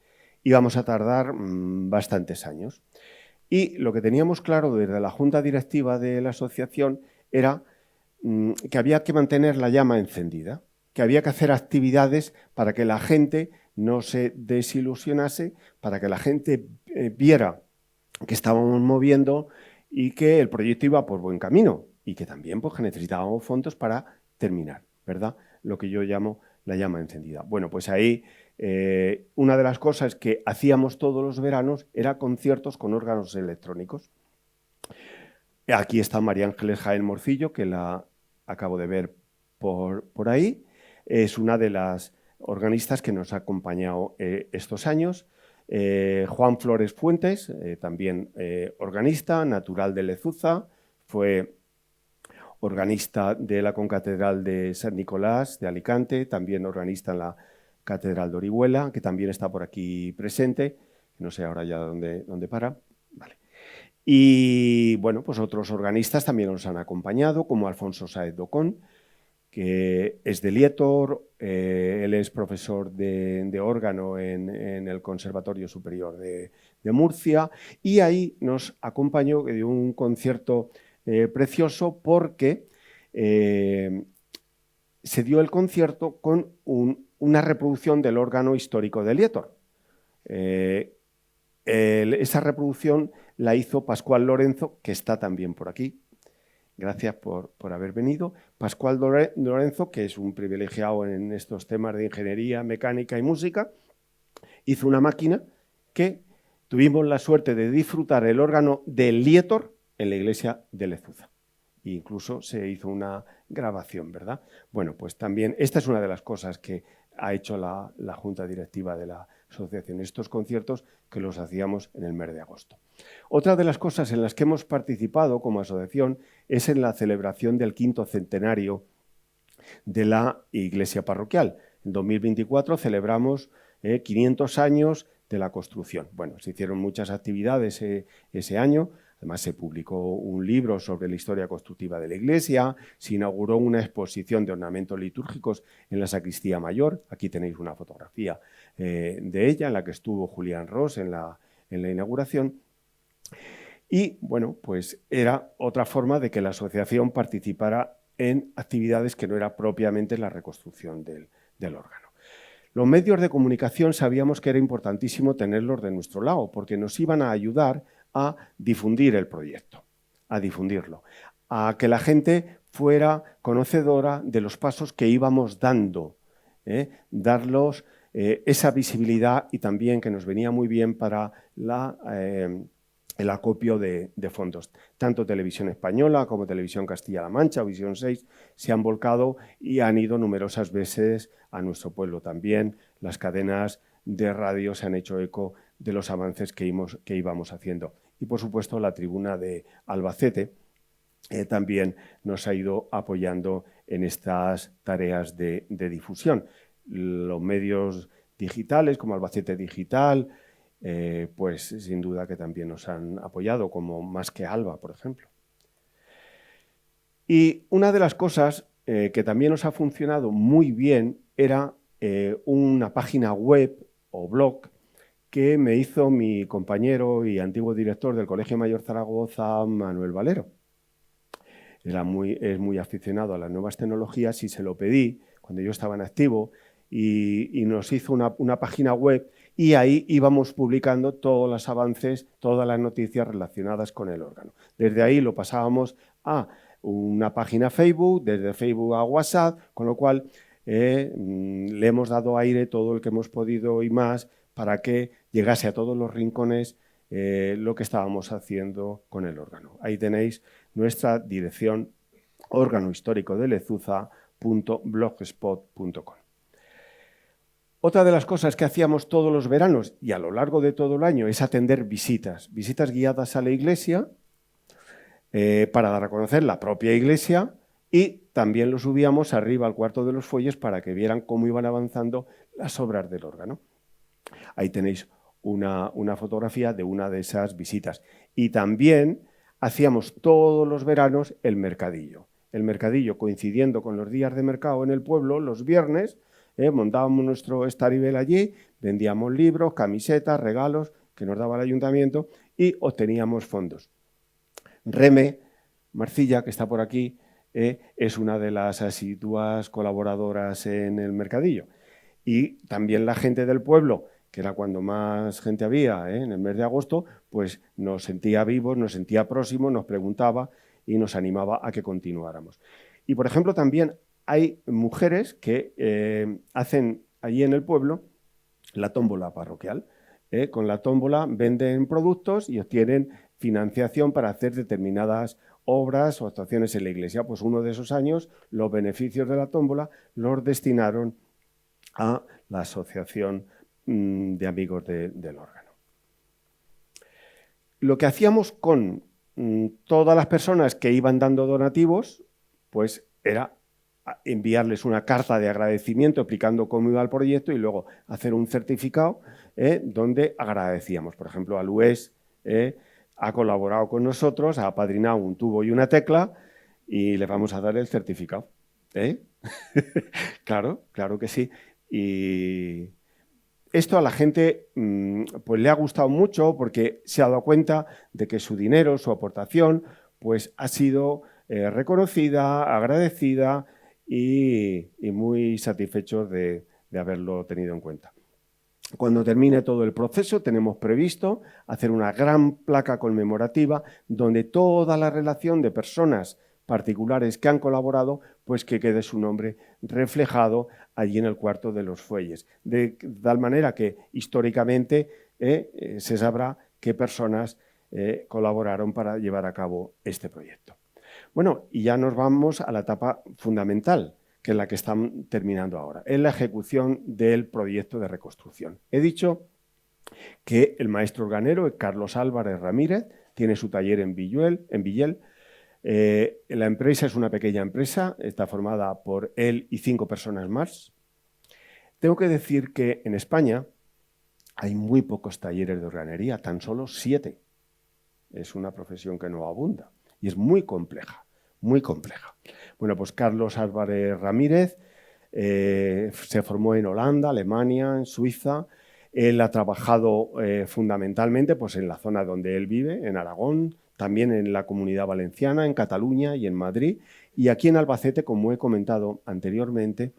Íbamos a tardar bastantes años. Y lo que teníamos claro desde la junta directiva de la asociación era que había que mantener la llama encendida, que había que hacer actividades para que la gente no se desilusionase, para que la gente viera que estábamos moviendo y que el proyecto iba por buen camino y que también pues, que necesitábamos fondos para terminar, ¿verdad? Lo que yo llamo la llama encendida. Bueno, pues ahí una de las cosas que hacíamos todos los veranos era conciertos con órganos electrónicos. Aquí está María Ángeles Jaén Morcillo, que la acabo de ver por ahí. Es una de las organistas que nos ha acompañado estos años. Juan Flores Fuentes, también organista, natural de Lezuza, fue organista de la concatedral de San Nicolás de Alicante, también organista en la Catedral de Orihuela, que también está por aquí presente, no sé ahora ya dónde para. Vale. Y bueno, pues otros organistas también nos han acompañado, como Alfonso Sáez Docón, que es de Lietor, él es profesor de órgano en el Conservatorio Superior de Murcia, y ahí nos acompañó de un concierto precioso porque se dio el concierto con una reproducción del órgano histórico de Lietor. Esa reproducción la hizo Pascual Lorenzo, que está también por aquí. Gracias por haber venido. Pascual Lorenzo, que es un privilegiado en estos temas de ingeniería, mecánica y música, hizo una máquina que tuvimos la suerte de disfrutar el órgano de Lietor en la iglesia de Lezuza. E incluso se hizo una grabación, ¿verdad? Bueno, pues también esta es una de las cosas que ha hecho la junta directiva de la asociación, estos conciertos que los hacíamos en el mes de agosto. Otra de las cosas en las que hemos participado como asociación es en la celebración del 5º centenario de la iglesia parroquial. En 2024 celebramos 500 años de la construcción. Bueno, se hicieron muchas actividades ese año. Además, se publicó un libro sobre la historia constructiva de la iglesia, se inauguró una exposición de ornamentos litúrgicos en la sacristía mayor. Aquí tenéis una fotografía de ella, en la que estuvo Julián Ros en la inauguración. Y, bueno, pues era otra forma de que la asociación participara en actividades que no era propiamente la reconstrucción del órgano. Los medios de comunicación sabíamos que era importantísimo tenerlos de nuestro lado, porque nos iban a ayudar a difundir el proyecto, a difundirlo, a que la gente fuera conocedora de los pasos que íbamos dando, darlos esa visibilidad, y también que nos venía muy bien para el acopio de fondos. Tanto Televisión Española como Televisión Castilla-La Mancha o Visión 6 se han volcado y han ido numerosas veces a nuestro pueblo. También las cadenas de radio se han hecho eco de los avances que íbamos haciendo. Y, por supuesto, la tribuna de Albacete también nos ha ido apoyando en estas tareas de difusión. Los medios digitales, como Albacete Digital, pues sin duda que también nos han apoyado, como Más que Alba, por ejemplo. Y una de las cosas que también nos ha funcionado muy bien era una página web o blog que me hizo mi compañero y antiguo director del Colegio Mayor Zaragoza, Manuel Valero. Es muy aficionado a las nuevas tecnologías y se lo pedí cuando yo estaba en activo, y nos hizo una página web, y ahí íbamos publicando todos los avances, todas las noticias relacionadas con el órgano. Desde ahí lo pasábamos a una página Facebook, desde Facebook a WhatsApp, con lo cual le hemos dado aire todo el que hemos podido y más para que llegase a todos los rincones lo que estábamos haciendo con el órgano. Ahí tenéis nuestra dirección, órganohistórico-de-lezuza.blogspot.com. Otra de las cosas que hacíamos todos los veranos y a lo largo de todo el año es atender visitas guiadas a la iglesia para dar a conocer la propia iglesia, y también lo subíamos arriba al cuarto de los fuelles para que vieran cómo iban avanzando las obras del órgano. Ahí tenéis una fotografía de una de esas visitas. Y también hacíamos todos los veranos el mercadillo. El mercadillo coincidiendo con los días de mercado en el pueblo, los viernes, montábamos nuestro estaribel allí, vendíamos libros, camisetas, regalos que nos daba el ayuntamiento y obteníamos fondos. Reme Marcilla, que está por aquí, es una de las asiduas colaboradoras en el mercadillo. Y también la gente del pueblo, que era cuando más gente había, en el mes de agosto, pues nos sentía vivos, nos sentía próximos, nos preguntaba y nos animaba a que continuáramos. Y, por ejemplo, también hay mujeres que hacen allí en el pueblo la tómbola parroquial. Con la tómbola venden productos y obtienen financiación para hacer determinadas obras o actuaciones en la iglesia. Pues uno de esos años los beneficios de la tómbola los destinaron a la Asociación de Amigos del Órgano. Lo que hacíamos con todas las personas que iban dando donativos, pues era enviarles una carta de agradecimiento explicando cómo iba el proyecto y luego hacer un certificado donde agradecíamos. Por ejemplo, Alués ha colaborado con nosotros, ha apadrinado un tubo y una tecla y le vamos a dar el certificado. Claro que sí. Y esto a la gente pues le ha gustado mucho porque se ha dado cuenta de que su dinero, su aportación, pues ha sido reconocida, agradecida y muy satisfechos de haberlo tenido en cuenta. Cuando termine todo el proceso, tenemos previsto hacer una gran placa conmemorativa donde toda la relación de personas particulares que han colaborado, pues que quede su nombre reflejado allí en el cuarto de los fuelles. De tal manera que históricamente se sabrá qué personas colaboraron para llevar a cabo este proyecto. Bueno, y ya nos vamos a la etapa fundamental, que es la que están terminando ahora, es la ejecución del proyecto de reconstrucción. He dicho que el maestro organero, Carlos Álvarez Ramírez, tiene su taller en Villel. La empresa es una pequeña empresa, está formada por él y 5 personas más. Tengo que decir que en España hay muy pocos talleres de organería, tan solo 7. es una profesión que no abunda y es muy compleja, muy compleja. Bueno, pues Carlos Álvarez Ramírez se formó en Holanda, Alemania, en Suiza. Él ha trabajado fundamentalmente pues, en la zona donde él vive, en Aragón, también en la Comunidad Valenciana, en Cataluña y en Madrid. Y aquí en Albacete, como he comentado anteriormente,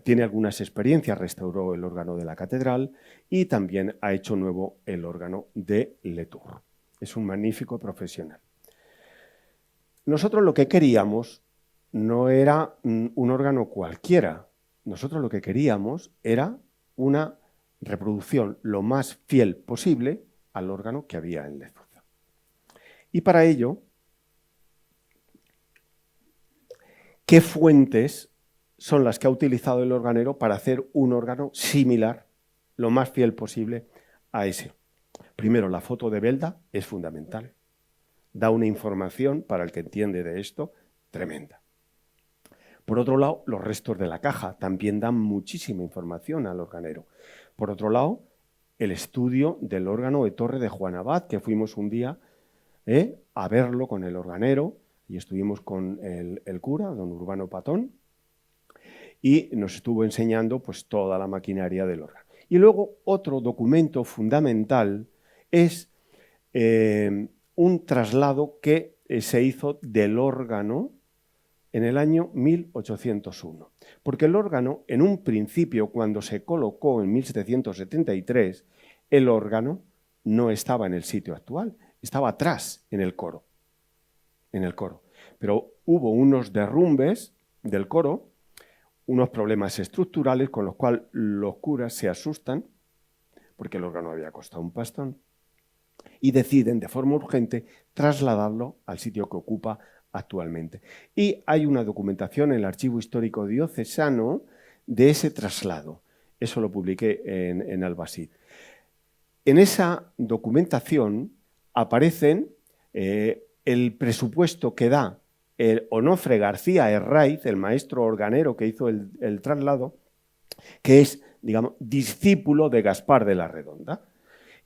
tiene algunas experiencias, restauró el órgano de la catedral y también ha hecho nuevo el órgano de Letour. Es un magnífico profesional. Nosotros lo que queríamos no era un órgano cualquiera. Nosotros lo que queríamos era una reproducción lo más fiel posible al órgano que había en Lezuza. Y para ello, ¿qué fuentes son las que ha utilizado el organero para hacer un órgano similar, lo más fiel posible a ese? Primero, la foto de Belda es fundamental. Da una información, para el que entiende de esto, tremenda. Por otro lado, los restos de la caja también dan muchísima información al organero. Por otro lado, el estudio del órgano de Torre de Juan Abad, que fuimos un día a verlo con el organero y estuvimos con el cura, don Urbano Patón, y nos estuvo enseñando pues, toda la maquinaria del órgano. Y luego otro documento fundamental es un traslado que se hizo del órgano en el año 1801. Porque el órgano, en un principio, cuando se colocó en 1773, el órgano no estaba en el sitio actual, estaba atrás, en el coro. Pero hubo unos derrumbes del coro, unos problemas estructurales con los cuales los curas se asustan, porque el órgano había costado un pastón, y deciden de forma urgente trasladarlo al sitio que ocupa actualmente. Y hay una documentación en el Archivo Histórico Diocesano de ese traslado. Eso lo publiqué en Albacete. En esa documentación aparecen el presupuesto que da el Onofre García Herraiz, el maestro organero que hizo el traslado, que es, digamos, discípulo de Gaspar de la Redonda.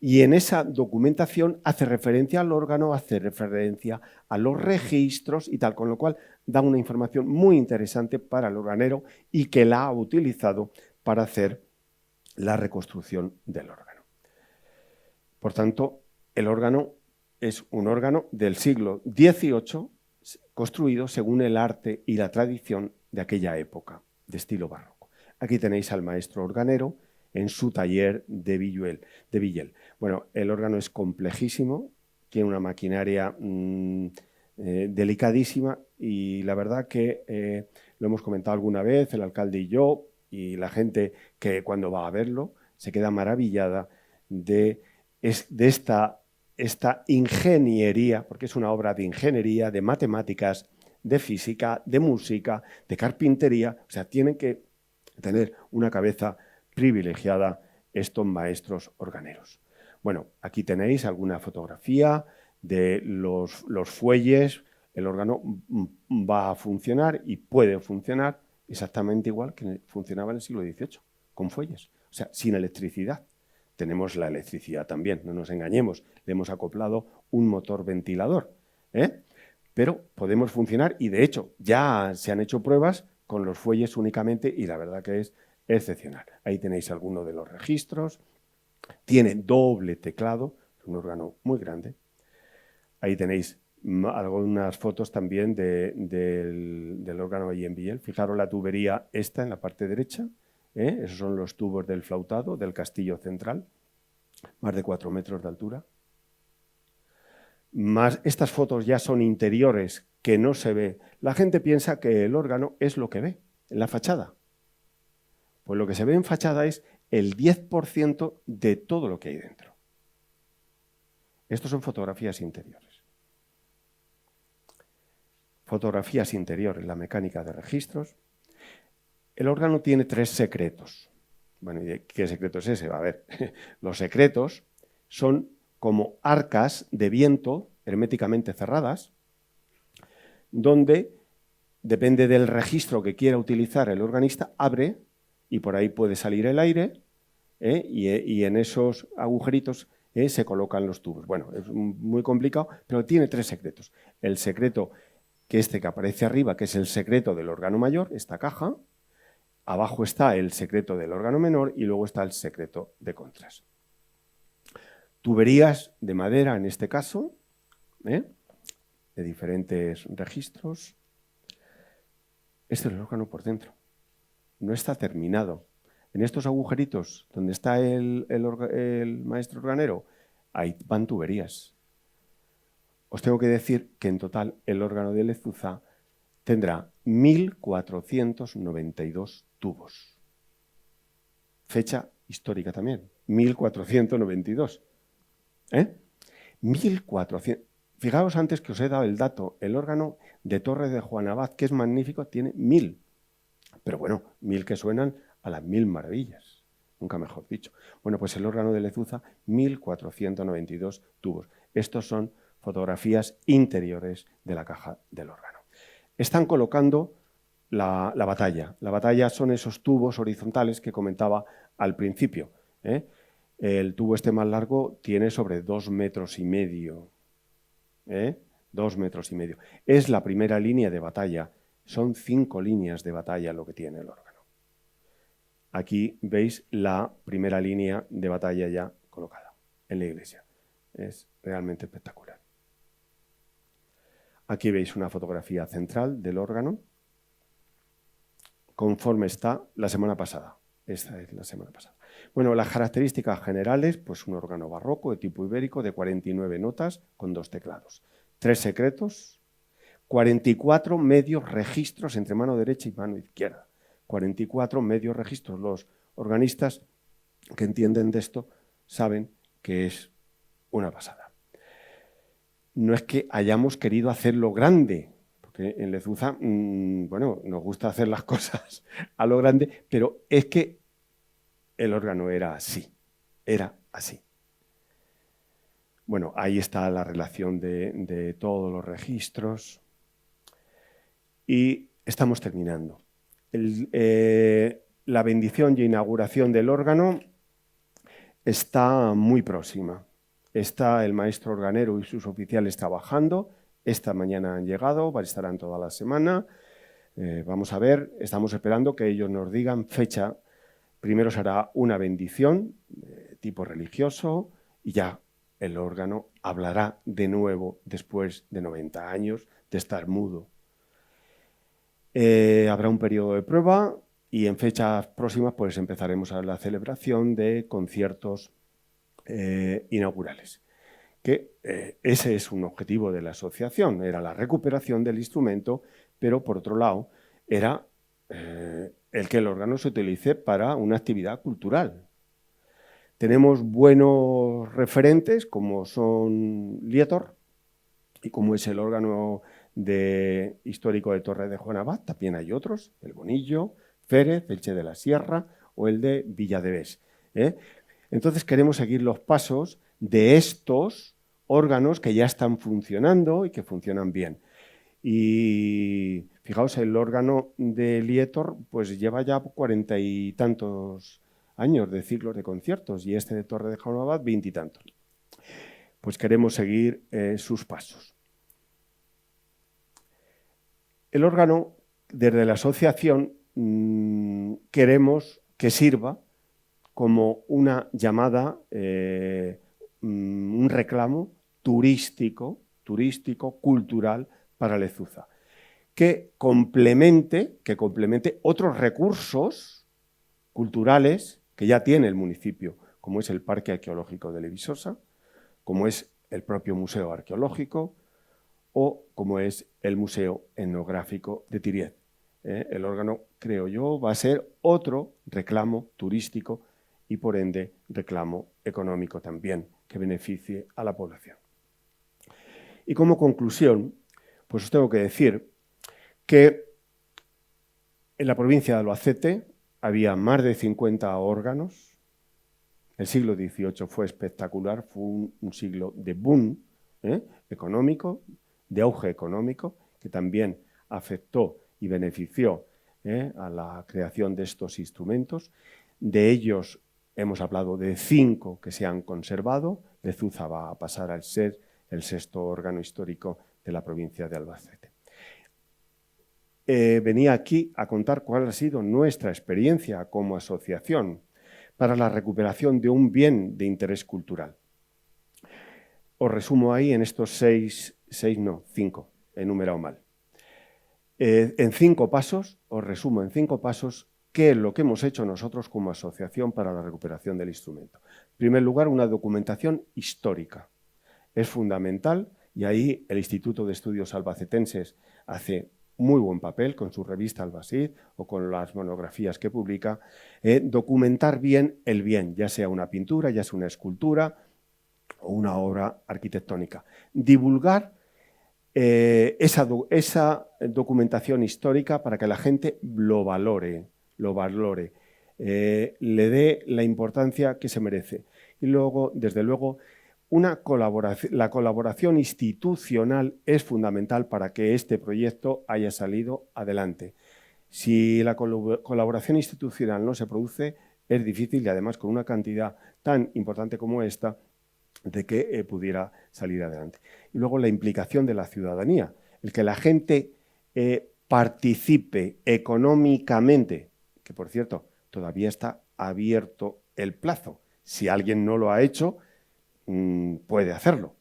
Y en esa documentación hace referencia al órgano, hace referencia a los registros y tal, con lo cual da una información muy interesante para el organero y que la ha utilizado para hacer la reconstrucción del órgano. Por tanto, el órgano es un órgano del siglo XVIII, construido según el arte y la tradición de aquella época, de estilo barroco. Aquí tenéis al maestro organero en su taller de Villel. Bueno, el órgano es complejísimo, tiene una maquinaria delicadísima y la verdad que lo hemos comentado alguna vez, el alcalde y yo, y la gente que cuando va a verlo se queda maravillada de esta ingeniería, porque es una obra de ingeniería, de matemáticas, de física, de música, de carpintería. O sea, tienen que tener una cabeza privilegiada estos maestros organeros. Bueno, aquí tenéis alguna fotografía de los fuelles. El órgano va a funcionar y puede funcionar exactamente igual que funcionaba en el siglo XVIII, con fuelles, o sea, sin electricidad. Tenemos la electricidad también, no nos engañemos, le hemos acoplado un motor ventilador, pero podemos funcionar y de hecho ya se han hecho pruebas con los fuelles únicamente y la verdad que es excepcional. Ahí tenéis algunos de los registros, tiene doble teclado, es un órgano muy grande. Ahí tenéis algunas fotos también del órgano ahí en Villel. Fijaros la tubería esta en la parte derecha, esos son los tubos del flautado del castillo central, más de 4 metros de altura. Estas fotos ya son interiores que no se ve. La gente piensa que el órgano es lo que ve en la fachada. Pues lo que se ve en fachada es el 10% de todo lo que hay dentro. Estos son fotografías interiores. Fotografías interiores, la mecánica de registros. El órgano tiene 3 secretos. Bueno, ¿y qué secreto es ese? A ver, los secretos son como arcas de viento herméticamente cerradas, donde, depende del registro que quiera utilizar el organista, abre y por ahí puede salir el aire, y en esos agujeritos se colocan los tubos. Bueno, es muy complicado, pero tiene 3 secretos. El secreto que aparece arriba, que es el secreto del órgano mayor, esta caja. Abajo está el secreto del órgano menor y luego está el secreto de contras. Tuberías de madera, en este caso, de diferentes registros. Este es el órgano por dentro. No está terminado. En estos agujeritos donde está el maestro organero, ahí van tuberías. Os tengo que decir que en total el órgano de Lezuza tendrá 1.492 tubos. Fecha histórica también, 1.492. 1.400. Fijaos antes que os he dado el dato, el órgano de Torre de Juan Abad, que es magnífico, tiene 1.000. Pero bueno, 1.000 que suenan a las 1.000 maravillas, nunca mejor dicho. Bueno, pues el órgano de Lezuza, 1.492 tubos. Estos son fotografías interiores de la caja del órgano. Están colocando la batalla. La batalla son esos tubos horizontales que comentaba al principio. El tubo este más largo tiene sobre 2,5 metros. 2,5 metros. Es la primera línea de batalla. Son 5 líneas de batalla lo que tiene el órgano. Aquí veis la primera línea de batalla ya colocada en la iglesia. Es realmente espectacular. Aquí veis una fotografía central del órgano, conforme está la semana pasada. Esta es la semana pasada. Bueno, las características generales, pues un órgano barroco de tipo ibérico de 49 notas con 2 teclados. 3 secretos, 44 medios registros entre mano derecha y mano izquierda. 44 medios registros. Los organistas que entienden de esto saben que es una pasada. No es que hayamos querido hacerlo grande, porque en Lezuza, bueno, nos gusta hacer las cosas a lo grande, pero es que el órgano era así. Bueno, ahí está la relación de todos los registros. Y estamos terminando. La bendición y inauguración del órgano está muy próxima. Está el maestro organero y sus oficiales trabajando. Esta mañana han llegado, estarán toda la semana. Vamos a ver, estamos esperando que ellos nos digan fecha. Primero se hará una bendición de tipo religioso y ya el órgano hablará de nuevo después de 90 años de estar mudo. Habrá un periodo de prueba y en fechas próximas pues empezaremos a la celebración de conciertos inaugurales. Que ese es un objetivo de la asociación, era la recuperación del instrumento, pero por otro lado era el que el órgano se utilice para una actividad cultural. Tenemos buenos referentes como son Lietor y como es el órgano histórico de Torre de Juan Abad, también hay otros, el Bonillo, Férez, Elche de la Sierra o el de Villadevés. Entonces queremos seguir los pasos de estos órganos que ya están funcionando y que funcionan bien. Y fijaos, el órgano de Lietor pues lleva ya 40 y tantos años de ciclos de conciertos y este de Torre de Juan Abad 20 y tantos. Pues queremos seguir sus pasos. El órgano, desde la asociación, queremos que sirva como una llamada, un reclamo turístico, cultural para Lezuza, que complemente otros recursos culturales que ya tiene el municipio, como es el Parque Arqueológico de Levisosa, como es el propio Museo Arqueológico o como es el Museo Etnográfico de Tiriez. El órgano, creo yo, va a ser otro reclamo turístico y, por ende, reclamo económico también, que beneficie a la población. Y como conclusión, pues os tengo que decir que en la provincia de Albacete había más de 50 órganos. El siglo XVIII fue espectacular, fue un siglo de boom económico, de auge económico, que también afectó y benefició a la creación de estos instrumentos. De ellos hemos hablado de 5 que se han conservado. Lezuza va a pasar a ser el 6º órgano histórico de la provincia de Albacete. Venía aquí a contar cuál ha sido nuestra experiencia como asociación para la recuperación de un bien de interés cultural. Os resumo ahí en estos 5, he numerado mal. En 5 pasos, os resumo en 5 pasos qué es lo que hemos hecho nosotros como asociación para la recuperación del instrumento. En primer lugar, una documentación histórica. Es fundamental y ahí el Instituto de Estudios Albacetenses hace muy buen papel con su revista Albacid o con las monografías que publica, documentar bien el bien, ya sea una pintura, ya sea una escultura o una obra arquitectónica. Divulgar esa documentación histórica para que la gente lo valore, le dé la importancia que se merece. Y luego, desde luego, la colaboración institucional es fundamental para que este proyecto haya salido adelante. Si la colaboración institucional no se produce, es difícil y además con una cantidad tan importante como esta, de que pudiera salir adelante. Y luego la implicación de la ciudadanía, el que la gente participe económicamente, que por cierto, todavía está abierto el plazo. Si alguien no lo ha hecho, puede hacerlo.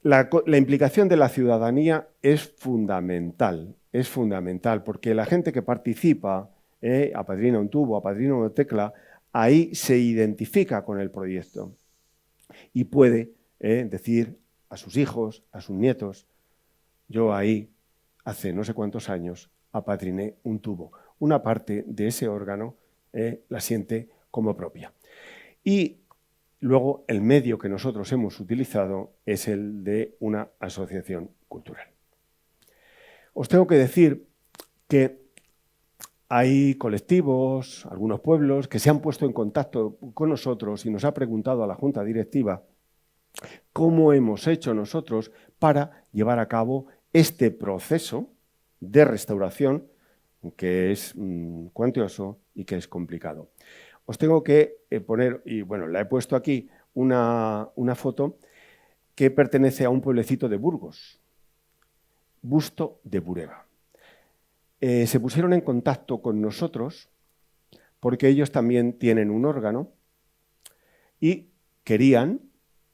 La implicación de la ciudadanía es fundamental porque la gente que participa, apadrina un tubo, apadrina una tecla, ahí se identifica con el proyecto y puede decir a sus hijos, a sus nietos, yo ahí, hace no sé cuántos años, apadriné un tubo. Una parte de ese órgano la siente como propia. Y luego el medio que nosotros hemos utilizado es el de una asociación cultural. Os tengo que decir que hay colectivos, algunos pueblos, que se han puesto en contacto con nosotros y nos ha preguntado a la Junta Directiva cómo hemos hecho nosotros para llevar a cabo este proceso de restauración que es cuantioso y que es complicado. Os tengo que poner, y bueno, la he puesto aquí, una foto que pertenece a un pueblecito de Burgos, Busto de Bureba. Se pusieron en contacto con nosotros porque ellos también tienen un órgano y querían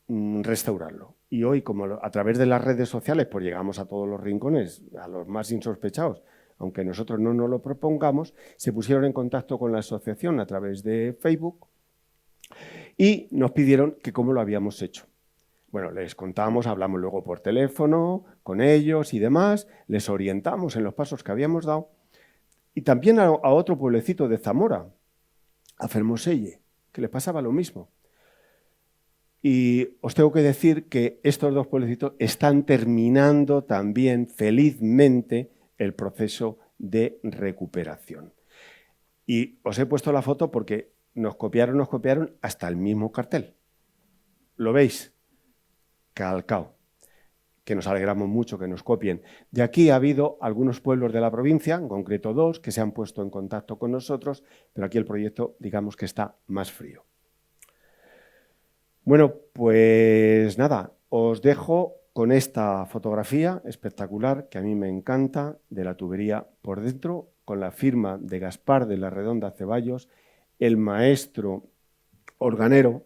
restaurarlo. Y hoy, como a través de las redes sociales, pues llegamos a todos los rincones, a los más insospechados, aunque nosotros no nos lo propongamos, se pusieron en contacto con la asociación a través de Facebook y nos pidieron que cómo lo habíamos hecho. Bueno, les contamos, hablamos luego por teléfono con ellos y demás, les orientamos en los pasos que habíamos dado. Y también a otro pueblecito de Zamora, a Fermoselle, que le pasaba lo mismo. Y os tengo que decir que estos 2 pueblecitos están terminando también felizmente el proceso de recuperación. Y os he puesto la foto porque nos copiaron hasta el mismo cartel. ¿Lo veis? Calcao, que nos alegramos mucho que nos copien. De aquí ha habido algunos pueblos de la provincia, en concreto 2, que se han puesto en contacto con nosotros, pero aquí el proyecto, digamos que está más frío. Bueno, pues nada, os dejo con esta fotografía espectacular que a mí me encanta, de la tubería por dentro, con la firma de Gaspar de la Redonda Ceballos, el maestro organero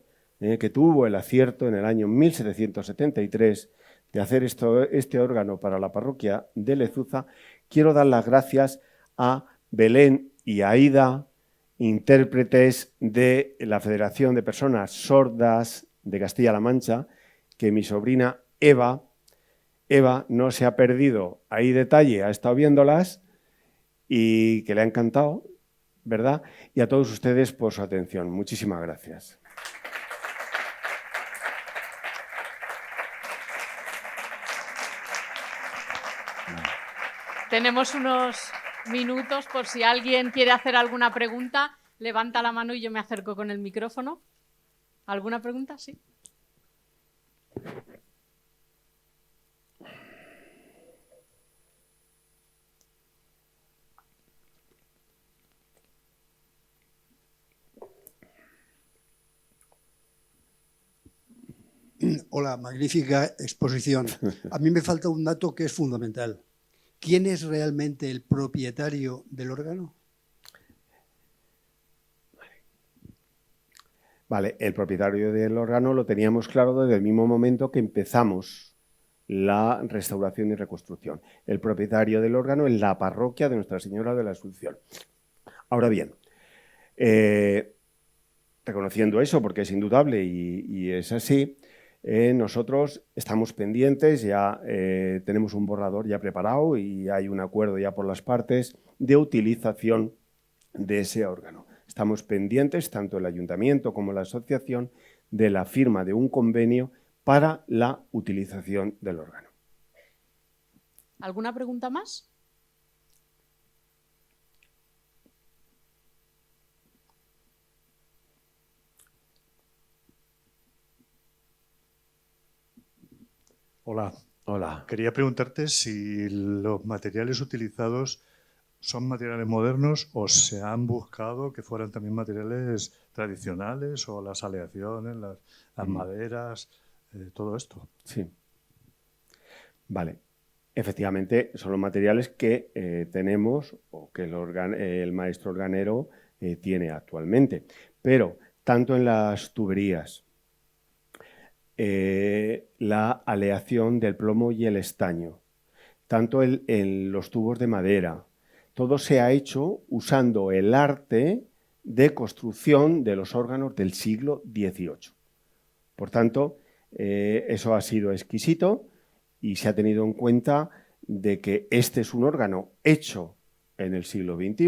que tuvo el acierto en el año 1773 de hacer este órgano para la parroquia de Lezuza. Quiero dar las gracias a Belén y a Aida, intérpretes de la Federación de Personas Sordas de Castilla-La Mancha, que mi sobrina Eva no se ha perdido ahí detalle, ha estado viéndolas y que le ha encantado, ¿verdad? Y a todos ustedes por su atención. Muchísimas gracias. Tenemos unos minutos por si alguien quiere hacer alguna pregunta. Levanta la mano y yo me acerco con el micrófono. ¿Alguna pregunta? Sí. Hola, magnífica exposición. A mí me falta un dato que es fundamental. ¿Quién es realmente el propietario del órgano? Vale, el propietario del órgano lo teníamos claro desde el mismo momento que empezamos la restauración y reconstrucción. El propietario del órgano es la parroquia de Nuestra Señora de la Asunción. Ahora bien, reconociendo eso, porque es indudable y es así, nosotros estamos pendientes, ya tenemos un borrador ya preparado y hay un acuerdo ya por las partes de utilización de ese órgano. Estamos pendientes, tanto el ayuntamiento como la asociación, de la firma de un convenio para la utilización del órgano. ¿Alguna pregunta más? Hola. Hola. Quería preguntarte si los materiales utilizados son materiales modernos o se han buscado que fueran también materiales tradicionales o las aleaciones, las maderas, todo esto. Sí. Vale. Efectivamente, son los materiales que tenemos o que el maestro organero tiene actualmente. Pero tanto en las tuberías, la aleación del plomo y el estaño, tanto en los tubos de madera, todo se ha hecho usando el arte de construcción de los órganos del siglo XVIII. Por tanto, eso ha sido exquisito y se ha tenido en cuenta de que este es un órgano hecho en el siglo XXI,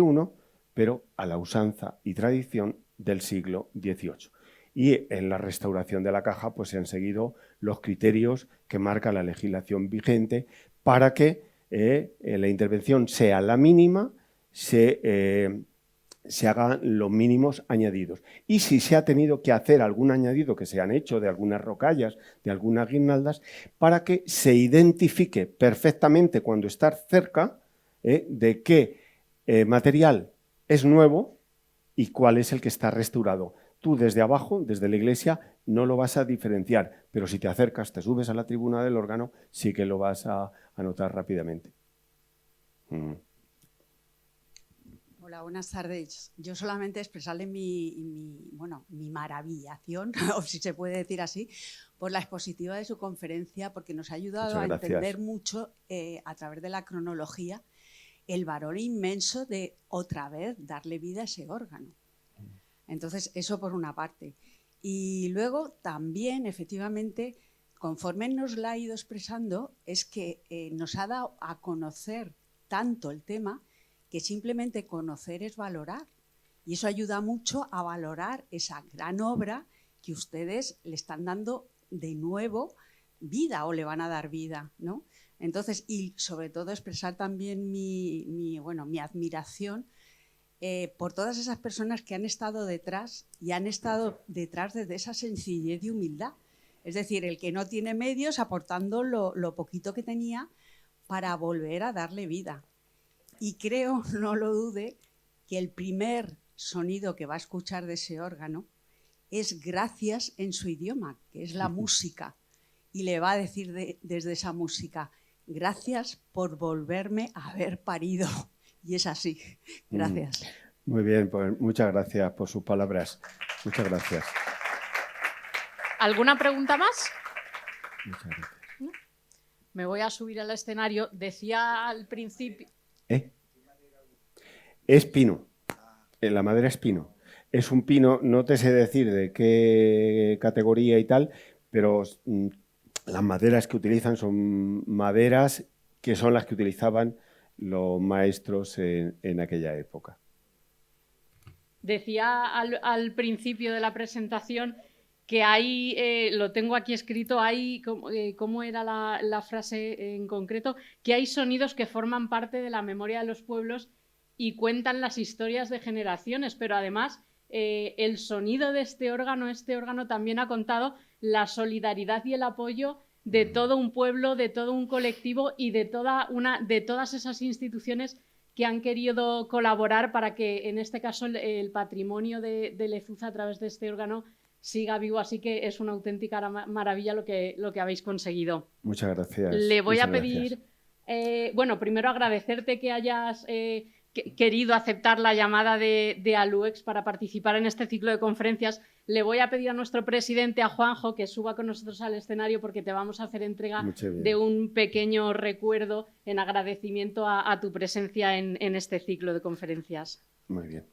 pero a la usanza y tradición del siglo XVIII. Y en la restauración de la caja pues se han seguido los criterios que marca la legislación vigente para que la intervención sea la mínima, se hagan los mínimos añadidos. Y si se ha tenido que hacer algún añadido que se han hecho de algunas rocallas, de algunas guirnaldas, para que se identifique perfectamente cuando está cerca de qué material es nuevo y cuál es el que está restaurado. Tú desde abajo, desde la iglesia, no lo vas a diferenciar, pero si te acercas, te subes a la tribuna del órgano, sí que lo vas a notar rápidamente. Hola, buenas tardes. Yo solamente expresarle mi maravillación, o si se puede decir así, por la expositiva de su conferencia, porque nos ha ayudado a entender mucho, a través de la cronología, el valor inmenso de otra vez darle vida a ese órgano. Entonces, eso por una parte. Y luego también, efectivamente, conforme nos la ha ido expresando, es que nos ha dado a conocer tanto el tema que simplemente conocer es valorar. Y eso ayuda mucho a valorar esa gran obra que ustedes le están dando de nuevo vida o le van a dar vida, ¿no? Entonces, y sobre todo expresar también mi admiración por todas esas personas que han estado detrás y han estado detrás desde esa sencillez y humildad. Es decir, el que no tiene medios aportando lo poquito que tenía para volver a darle vida. Y creo, no lo dude, que el primer sonido que va a escuchar de ese órgano es gracias en su idioma, que es la música. Y le va a decir desde esa música, gracias por volverme a haber parido. Y es así. Gracias. Muy bien, pues muchas gracias por sus palabras. Muchas gracias. ¿Alguna pregunta más? Muchas gracias. ¿No? Me voy a subir al escenario. Decía al principio... Es pino. La madera es pino. Es un pino, no te sé decir de qué categoría y tal, pero las maderas que utilizan son maderas que son las que utilizaban los maestros en aquella época. Decía al principio de la presentación que hay, lo tengo aquí escrito, hay, ¿cómo era la frase en concreto? Que hay sonidos que forman parte de la memoria de los pueblos y cuentan las historias de generaciones, pero además el sonido de este órgano también ha contado la solidaridad y el apoyo de todo un pueblo, de todo un colectivo y de todas esas instituciones que han querido colaborar para que, en este caso, el patrimonio de Lezuza a través de este órgano siga vivo, así que es una auténtica maravilla lo que habéis conseguido. Muchas gracias. Le voy muchas a pedir, bueno, primero agradecerte que hayas querido aceptar la llamada de Aluex para participar en este ciclo de conferencias. Le voy a pedir a nuestro presidente, a Juanjo, que suba con nosotros al escenario porque te vamos a hacer entrega de un pequeño recuerdo en agradecimiento a tu presencia en este ciclo de conferencias. Muy bien.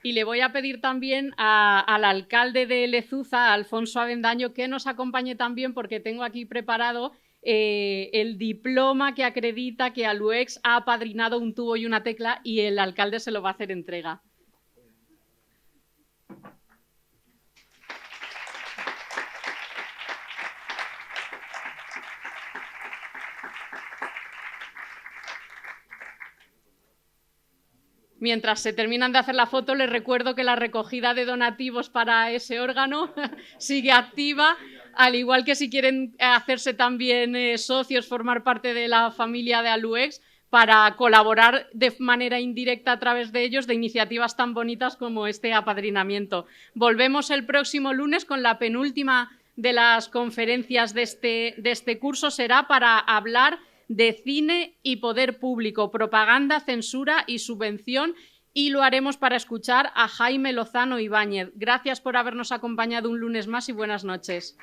Y le voy a pedir también al alcalde de Lezuza, Alfonso Avendaño, que nos acompañe también porque tengo aquí preparado el diploma que acredita que Aluex ha apadrinado un tubo y una tecla y el alcalde se lo va a hacer entrega. Mientras se terminan de hacer la foto, les recuerdo que la recogida de donativos para ese órgano sigue activa, al igual que si quieren hacerse también socios, formar parte de la familia de Aluex, para colaborar de manera indirecta a través de ellos de iniciativas tan bonitas como este apadrinamiento. Volvemos el próximo lunes con la penúltima de las conferencias de este curso. Será para hablar de cine y poder público, propaganda, censura y subvención, y lo haremos para escuchar a Jaime Lozano Ibáñez. Gracias por habernos acompañado un lunes más y buenas noches.